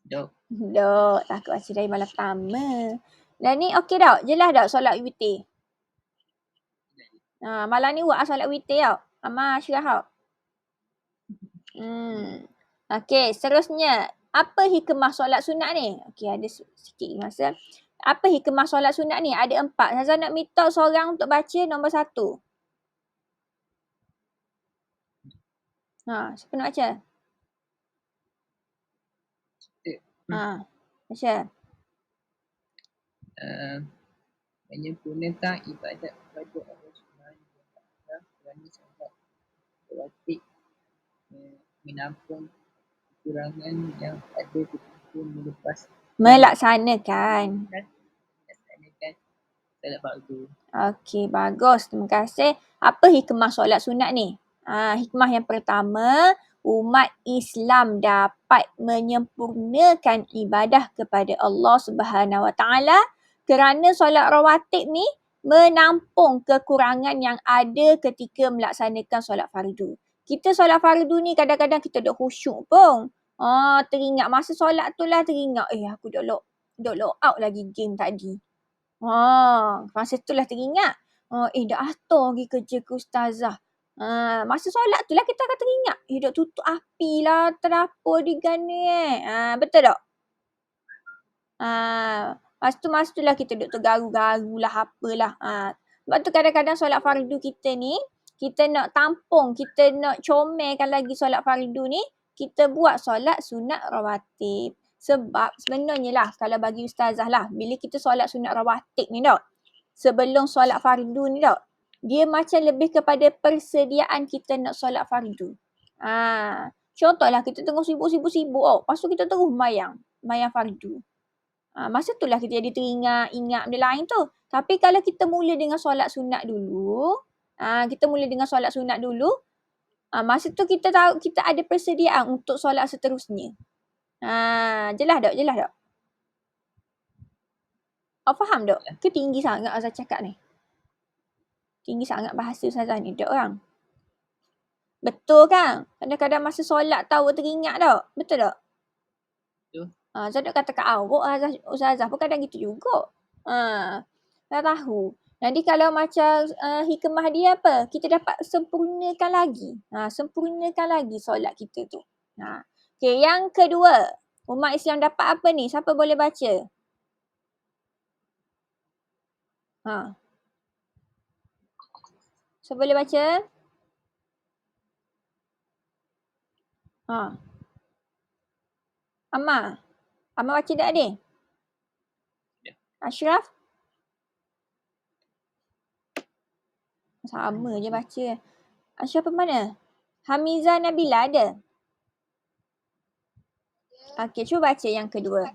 Dok. Tak, takut baca dari malam pertama. Dan ni okey tak? Jelas tak solat witir? Malam ni buat solat witir tau. Amal Ashraf tau. Okey, seterusnya. Apa hikmah solat sunat ni? Okey, ada sikit masa. Apa hikmah solat sunat ni? Ada 4. Zazan nak minta seorang untuk baca nombor 1. Siapa nak baca? Baca. Menyempurnakan ibadat kepada Allah Subhanahu Wa Taala kerana solat rawatib menampung kekurangan yang ada ketika Melaksanakan solat fardu. Okey, bagus. Terima kasih. Apa hikmah solat sunat ni? Hikmah yang pertama, umat Islam dapat menyempurnakan ibadah kepada Allah Subhanahu Wa Taala kerana solat rawatib ni menampung kekurangan yang ada ketika melaksanakan solat fardu. Kita solat fardu ni kadang-kadang kita duk khusyuk pun. Teringat masa solat tu lah teringat, aku duk log out lagi game tadi. Masa tu lah teringat. Dah atur pergi kerja ke ustazah. Masa solat tu lah kita akan teringat. Duk tutup api lah terapur di gana betul tak? Masa tu lah kita duk tergaru-garu lah apalah. Sebab tu kadang-kadang solat fardu kita ni, kita nak tampung, kita nak comelkan lagi solat fardu ni, kita buat solat sunat rawatib. Sebab sebenarnya lah kalau bagi ustazah lah, bila kita solat sunat rawatib ni tak, sebelum solat fardu ni tak, dia macam lebih kepada persediaan kita nak solat fardu. Contohlah kita tengah sibuk-sibuk lepas tu kita terus mayang fardu. Masa tu lah kita jadi ingat benda lain tu. Tapi kalau kita mula dengan solat sunat dulu, masa tu kita tahu kita ada persediaan untuk solat seterusnya. Jelas tak? Faham tak? Ke tinggi sangat Azhar cakap ni? Tinggi sangat bahasa Ustazah ni, tak orang? Betul kan? Kadang-kadang masa solat tahu teringat tak? Betul tak? Betul. Saya nak kata kat awak, Ustazah pun kadang gitu juga. Dah tahu. Nanti kalau macam hikmah dia apa? Kita dapat sempurnakan lagi solat kita tu. Okay, yang kedua. Umat Islam dapat apa ni? Siapa boleh baca? Siapa boleh baca? Amma baca tak ni? Ya. Ashraf? Sama je baca. Ashraf apa mana? Hamizah Nabila ada? Okey, cuba baca yang kedua.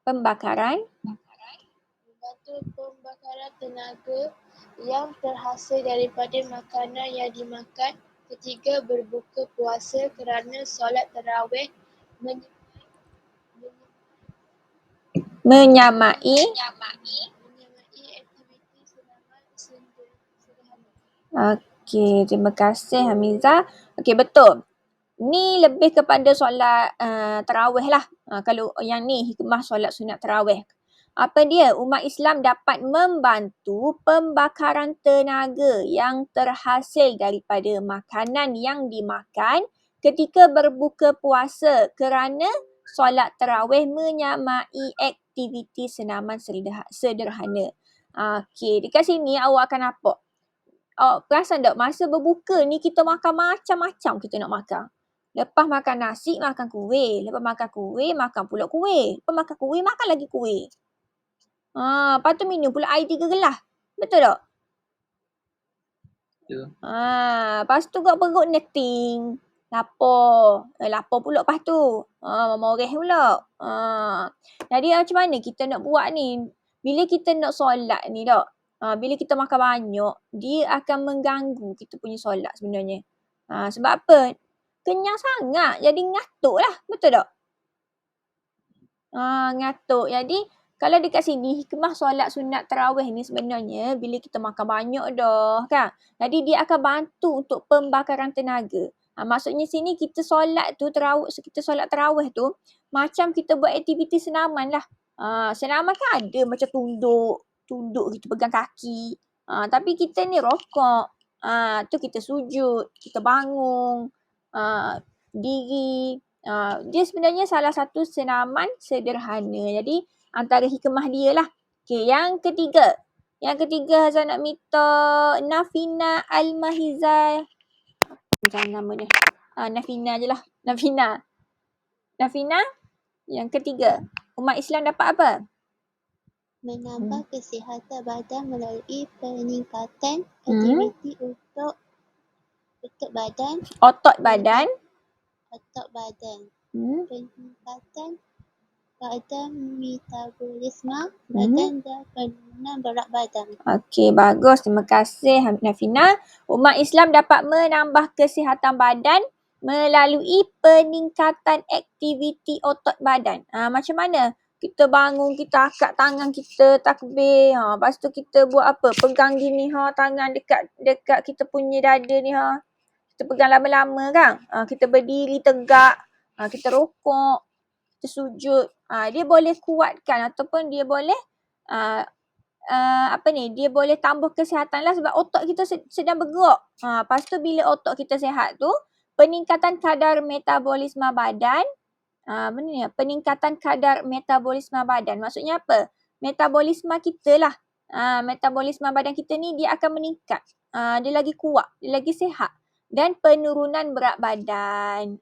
Pembakaran Membantu pembakaran tenaga yang terhasil daripada makanan yang dimakan ketika berbuka puasa kerana solat tarawih menyamai. menyamai aktiviti senaman sederhana. Okey, terima kasih Hamiza. Okey, betul. Ni lebih kepada solat tarawih lah. Kalau yang ni hikmah solat sunat tarawih. Apa dia? Umat Islam dapat membantu pembakaran tenaga yang terhasil daripada makanan yang dimakan ketika berbuka puasa kerana solat tarawih menyamai aktiviti senaman sederhana. Okey, dekat sini awak akan nampak. Perasan tak masa berbuka ni kita makan macam-macam kita nak makan. Lepas makan nasi, makan kuih. Lepas makan kuih, makan pula kuih. Lepas makan kuih, makan lagi kuih. Lepas tu minum pula air 3 gelas. Betul tak? Betul. Lepas tu kat perut neting. Lapar. Lapar pula lepas tu. Memoreh pula. Jadi macam mana kita nak buat ni? Bila kita nak solat ni tak? Bila kita makan banyak, dia akan mengganggu kita punya solat sebenarnya. Sebab apa? Kenyang sangat. Jadi ngatuk lah. Betul tak? Ngatuk. Jadi kalau dekat sini hikmah solat sunat tarawih ni sebenarnya bila kita makan banyak dah kan. Jadi dia akan bantu untuk pembakaran tenaga. Maksudnya sini kita solat tu kita solat tarawih tu macam kita buat aktiviti senaman lah. Senaman kan ada macam tunduk kita pegang kaki. Tapi kita ni rokok. Tu kita sujud, kita bangun, diri. Dia sebenarnya salah satu senaman sederhana. Jadi antara hikmah dia lah. Okay, yang ketiga. Yang ketiga Hazan nak minta Nafina Al-Mahizah. Macam nama dia. Nafina je lah. Nafina. Yang ketiga. Umat Islam dapat apa? Menambah kesihatan badan melalui peningkatan aktiviti untuk badan. Otot badan. Peningkatan badan metabolisme badan dan penurunan berat badan. Okey, bagus. Terima kasih Nafina. Umat Islam dapat menambah kesihatan badan melalui peningkatan aktiviti otot badan. Macam mana? Kita bangun, kita angkat tangan kita takbir. Lepas tu kita buat apa? Pegang gini tangan dekat kita punya dada ni Kita pegang lama-lama kan? Kita berdiri tegak. Kita rokok. Kita sujud. Dia boleh kuatkan ataupun dia boleh dia boleh tambah kesihatan lah sebab otot kita sedang bergerak. Lepas tu bila otot kita sihat tu, peningkatan kadar metabolisme badan. Peningkatan kadar metabolisme badan. Maksudnya apa? Metabolisme kita lah. Metabolisme badan kita ni dia akan meningkat. Dia lagi kuat, dia lagi sihat. Dan penurunan berat badan.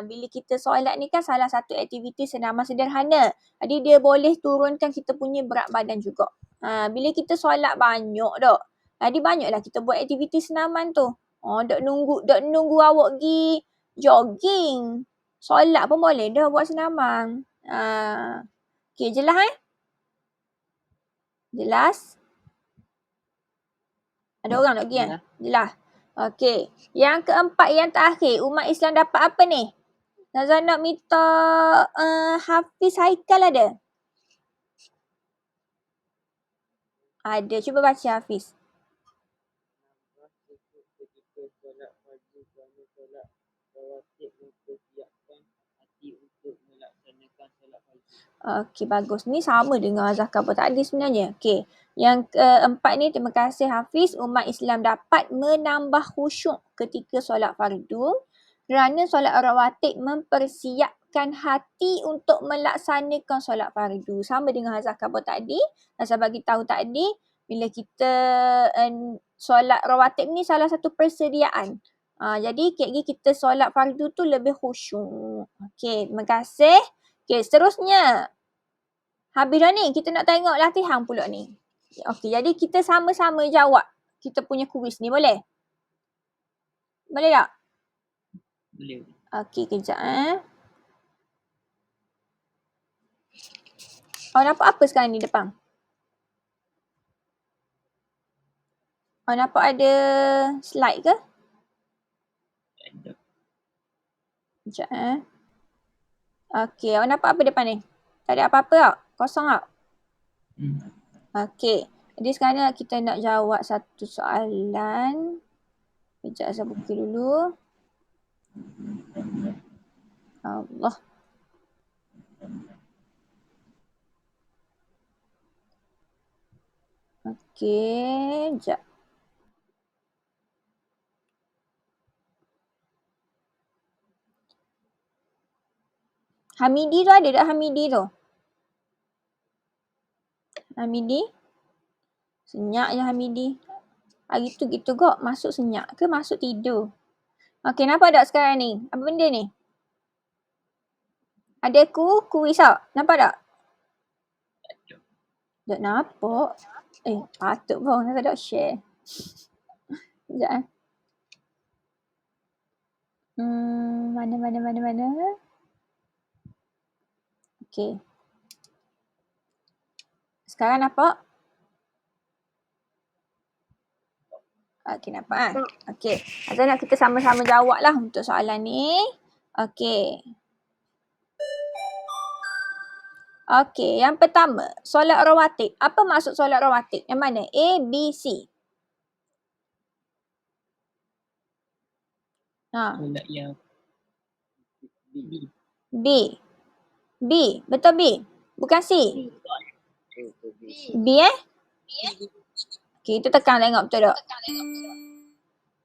Bila kita solat ni kan salah satu aktiviti senaman sederhana. Jadi dia boleh turunkan kita punya berat badan juga. Bila kita solat banyak dah. Jadi banyaklah kita buat aktiviti senaman tu. Dok nunggu awak pergi jogging. Solat pun boleh dah buat senaman. Okey, jelas Jelas? Ada orang nak pergi kan? Jelas. Okey. Yang keempat, yang terakhir. Umat Islam dapat apa ni? Nazan nak minta Hafiz Haikal ada? Ada. Cuba baca Hafiz. Ketika solat fardu kerana solat rawatib mempersiapkan hati untuk melaksanakan solat fardu. Okey, bagus. Ni sama dengan Zakabah tadi sebenarnya. Okey. Yang keempat ni, terima kasih Hafiz. Umat Islam dapat menambah khusyuk ketika solat fardu kerana solat rawatib mempersiapkan hati untuk melaksanakan solat fardu. Sama dengan Zakabah tadi. Saya bagi tahu tadi, bila kita solat rawatib ni salah satu persediaan. Jadi kita solat fardu tu lebih khusyuk. Okey, terima kasih. Okey, seterusnya. Habis dah ni, kita nak tengok latihan pula ni. Okey, jadi kita sama-sama jawab kita punya kuis ni, boleh? Boleh tak? Boleh. Okey, kejap Awak nampak apa sekarang ni depan? Awak nampak ada slide ke? Ada. Sekejap Okey, awak nampak apa depan ni? Tak ada apa-apa tak? Kosong tak? Okey. Jadi sekarang ni kita nak jawab satu soalan. Sekejap saya buka dulu. Allah. Okey, sekejap. Hamidi tu ada tak Hamidi tu? Hamidi? Senyap je Hamidi. Hari tu gitu kok. Masuk senyap ke masuk tidur? Okey, nampak tak sekarang ni? Apa benda ni? Ada kuis tak? Nampak tak? Tak nampak. Patut pun. Saya tak share. Sekejap Mana? Okey. Sekarang nampak? Okey, nampak Okey. Azan nak kita sama-sama jawab lah untuk soalan ni. Okey. Okey, yang pertama, solat rawatib. Apa maksud solat rawatib? Yang mana? A, B, C. Solat yang B. B. Betul B? Bukan C? B Okey, kita tekan tengok betul tak?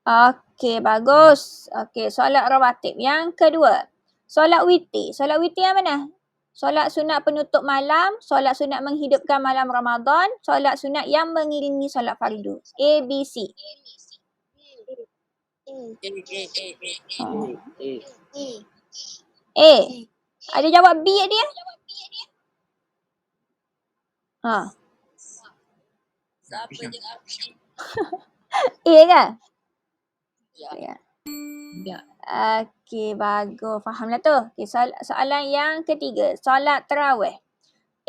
Okey, bagus. Okey, solat rawatib. Yang kedua, solat witir. Solat witir yang mana? Solat sunat penutup malam, solat sunat menghidupkan malam Ramadan, solat sunat yang mengiringi solat fardu. A, B, C. A. Ada jawab B dia? Siapa jawab? A kan? Ya. Tak. Okey, bagus. Fahamlah tu. Okay, soalan yang ketiga. Solat tarawih.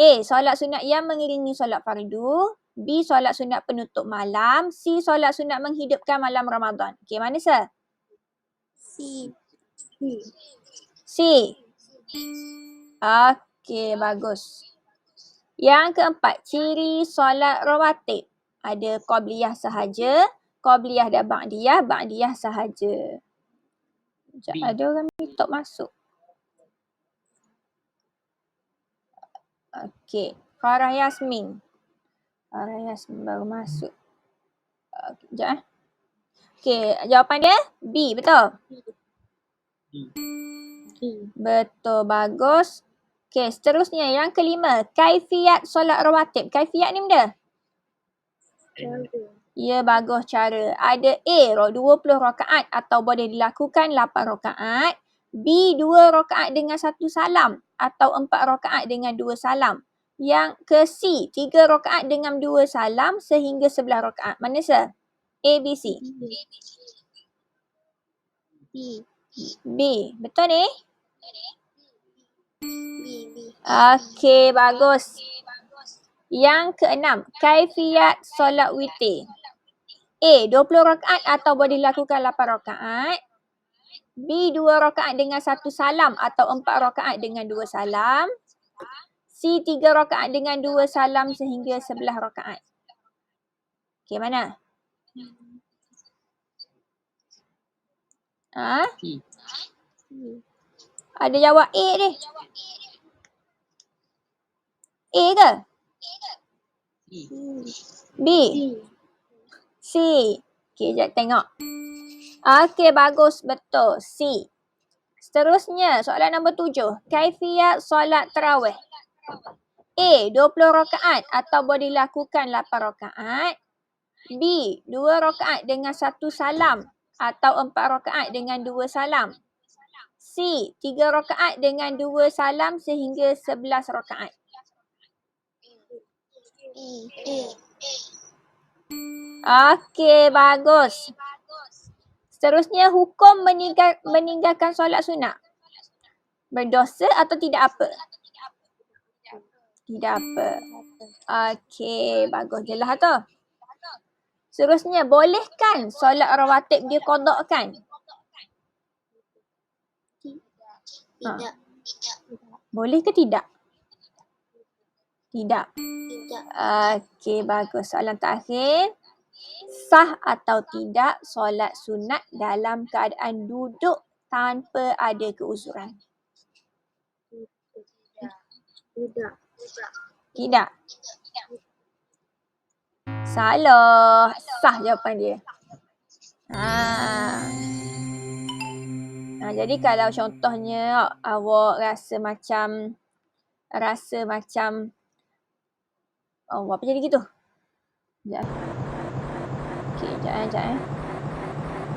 A. Solat sunat yang mengiringi solat fardu. B. Solat sunat penutup malam. C. Solat sunat menghidupkan malam Ramadan. Okey, mana sir? C. Okey, bagus. Yang keempat, ciri solat rawatib. Ada qabliyah sahaja, qabliyah dan ba'diyah, ba'diyah sahaja. Sekejap, ada orang minta masuk. Okey, Farah Yasmin. Farah Yasmin baru masuk. Sekejap Okey, jawapan dia B, betul? Betul, bagus. Okey, seterusnya yang kelima, kaifiyat solat rawatib. Kaifiyat ni benda? Ya, bagus cara. Ada A, 20 rakaat atau boleh dilakukan 8 rakaat. B, 2 rakaat dengan 1 salam atau 4 rakaat dengan 2 salam. Yang ke C, 3 rakaat dengan 2 salam sehingga 11 rakaat. Mana sir? A, B, C? B. Betul ni? Okey, bagus. Yang keenam, kaifiyat solat witir. A, 20 rakaat atau boleh dilakukan 8 rakaat. B, 2 rakaat dengan 1 salam atau 4 rakaat dengan 2 salam. C, 3 rakaat dengan 2 salam sehingga 11 rakaat. Okey, mana? Ada jawab A ni. A ke? B? C. Okey, sekejap tengok. Okey, bagus. Betul. C. Seterusnya, soalan nombor 7. Kaifiyat solat tarawih. A, 20 rakaat atau boleh dilakukan 8 rakaat. B, 2 rakaat dengan 1 salam atau 4 rakaat dengan 2 salam. C, 3 rakaat dengan 2 salam sehingga 11 rakaat. Okey, bagus. Seterusnya, hukum meninggalkan solat sunat. Berdosa atau tidak apa? Tidak apa. Okey, bagus. Jelas tu. Seterusnya, bolehkan solat rawatib diqadakkan? Tidak. Boleh ke tidak? Tidak. Tidak. Okey, bagus. Soalan terakhir. Sah atau tidak solat sunat dalam keadaan duduk tanpa ada keuzuran? Tidak. Tidak. Salah. Sah jawapan dia. Jadi kalau contohnya awak rasa macam apa jadi gitu? Sekejap. Okey, sekejap.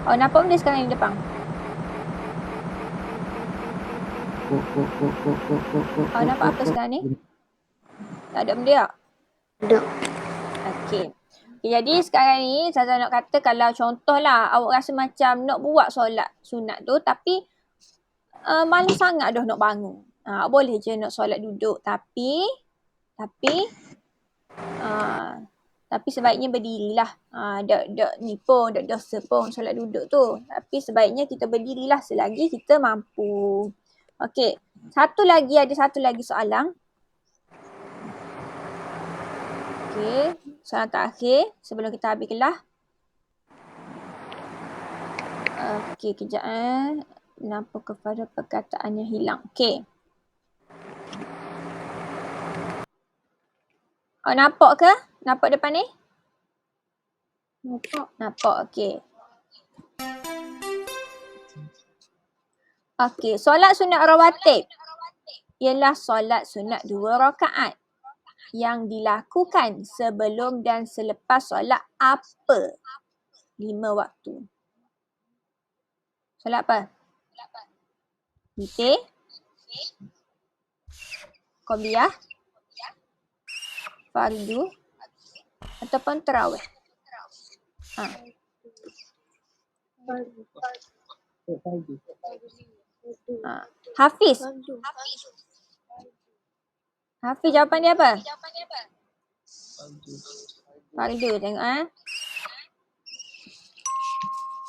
Oh, nampak benda sekarang di depan? Nampak apa sekarang ni? Tak ada benda tak? Ada. Okey. Jadi sekarang ni Zaza nak kata kalau contohlah awak rasa macam nak buat solat sunat tu tapi malas sangat dah nak bangun. Boleh je nak solat duduk tapi sebaiknya berdirilah. Dak ni pun, dak dosa pun solat duduk tu. Tapi sebaiknya kita berdirilah selagi kita mampu. Okey. Ada satu lagi soalan. Okey. Soalan terakhir sebelum kita habis kelas. Okey, kejap Kenapa kepada perkataan yang hilang? Okey. Nampak ke? Nampak depan ni? Nampak, okey. Okey, solat sunat rawatib ialah solat sunat 2 rakaat yang dilakukan sebelum dan selepas solat apa? 5 waktu. Solat apa? Witir, qabliyah, fardu ataupun tarawih. Hafiz. Hafiz jawapan dia apa? Fardu, tengok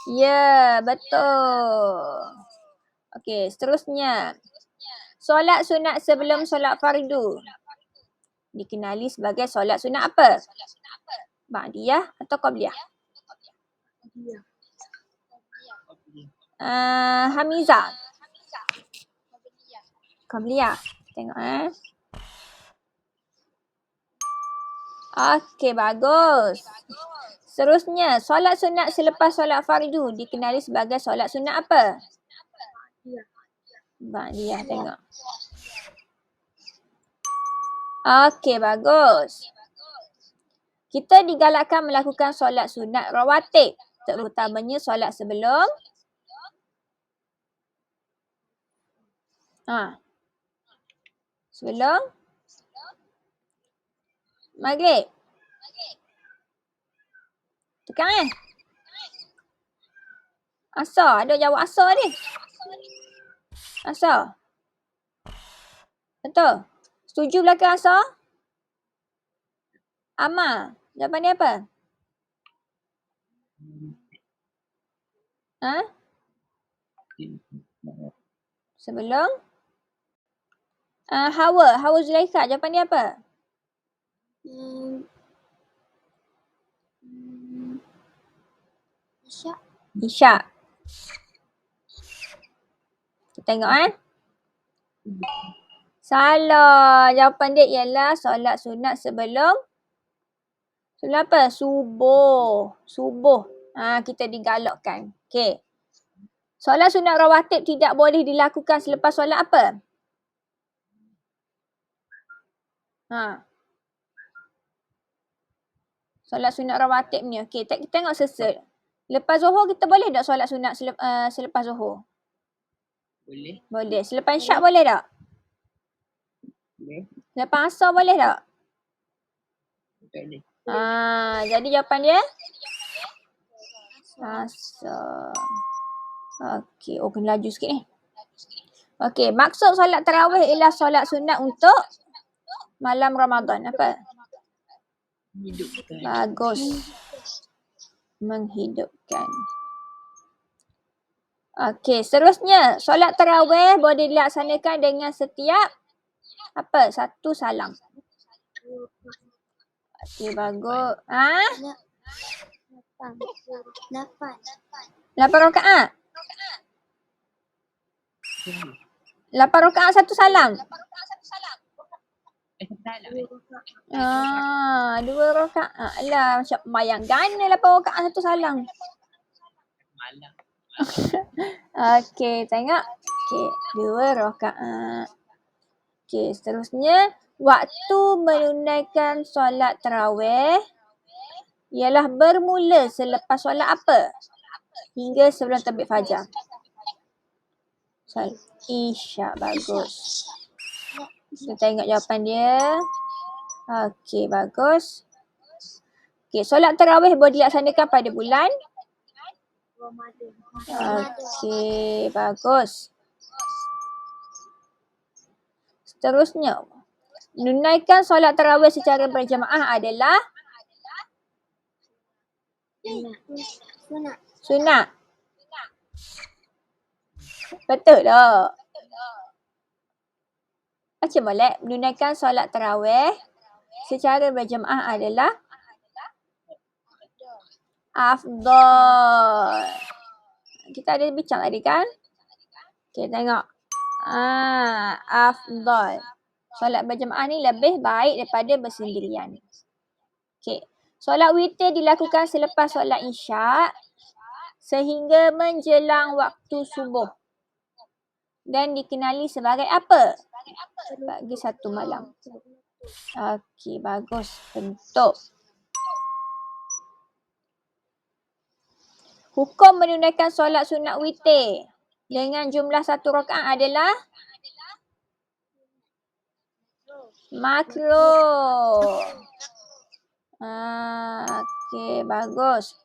Ya, betul. Okey, seterusnya. Solat sunat sebelum solat fardu dikenali sebagai solat sunat apa? Ba'diyah atau qabliyah? Hamizah. Qabliyah. Tengok Okey, bagus. Seterusnya, solat sunat selepas solat fardu dikenali sebagai solat sunat apa? Ba'diyah, tengok. Okey, bagus. Kita digalakkan melakukan solat sunat rawatib, terutamanya solat sebelum sebelum maghrib. Tekan Asar, ada jawab asar ni. Asar. Betul. Setuju belakang asar? Amal. Jawapan dia apa? Sebelum? Hawa Zulaikha. Jawapan dia apa? Isyak. Kita tengok Salah. Jawapan dia ialah solat sunat sebelum apa? Subuh. Kita digalakkan. Okey. Solat sunat rawatib tidak boleh dilakukan selepas solat apa? Solat sunat rawatib ni. Okey, kita tengok sesat. Lepas Zuhur kita boleh tak solat sunat selepas Zuhur? Boleh. Selepas Isyak boleh tak? Boleh. Selepas Asar boleh tak? Boleh. Jadi jawapan dia? Asar. Okey. Oh, kena laju sikit ni. Okey. Maksud solat tarawih ialah solat sunat untuk malam Ramadan. Apa? Hidupkan. Bagus. Menghidupkan. Okey. Seterusnya. Solat tarawih boleh dilaksanakan dengan setiap apa? Satu salam. Okey. Bagus. 8 rakaat. 8 rakaat satu salam. Salah. 2 rakaat lah. Macam bayang gana 8 rakaat satu salam. Malam. Okey, tengok. Okey, 2 rakaat. Okey, seterusnya. Waktu menunaikan solat tarawih ialah bermula selepas solat apa? Hingga sebelum terbit fajar. Solat Isyak. Bagus. Kita tengok jawapan dia. Okey, bagus. Okey, solat tarawih boleh dilaksanakan pada bulan? Okey, bagus. Seterusnya, menunaikan solat tarawih secara berjemaah adalah sunat. Betul tak? Macam boleh menunaikan solat tarawih secara berjemaah adalah afdal. Kita ada bincang tadi kan? Okey, tengok. Afdal. Solat berjemaah ni lebih baik daripada bersendirian. Okey. Solat witir dilakukan selepas solat Isyak sehingga menjelang waktu subuh. Dan dikenali sebagai apa? Bagi satu malam. Okey, bagus. Bentuk. Hukum menunaikan solat sunat witir dengan jumlah 1 rakaat adalah makruh. Okey, bagus.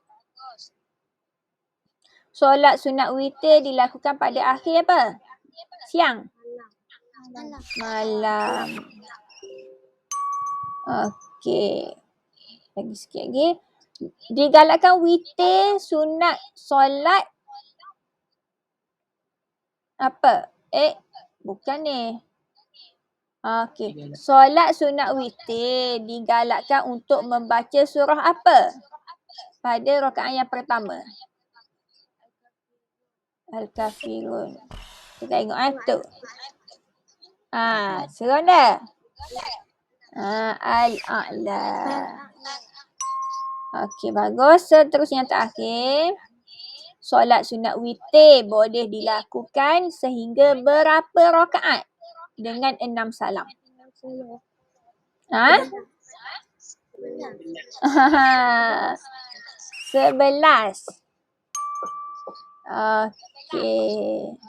Solat sunat witir dilakukan pada akhir apa? Siang? Malam. Okey. Lagi sikit lagi. Digalakkan witir sunat solat apa? Bukan ni. Okey. Solat sunat witir digalakkan untuk membaca surah apa? Pada rakaat yang pertama. Al-Kafirun. Kita tengok tu. Surah dah. Al-A'la. Okey, bagus. Seterusnya yang terakhir. Solat sunat witir boleh dilakukan sehingga berapa rakaat? Dengan 6 salam. 11. Okey.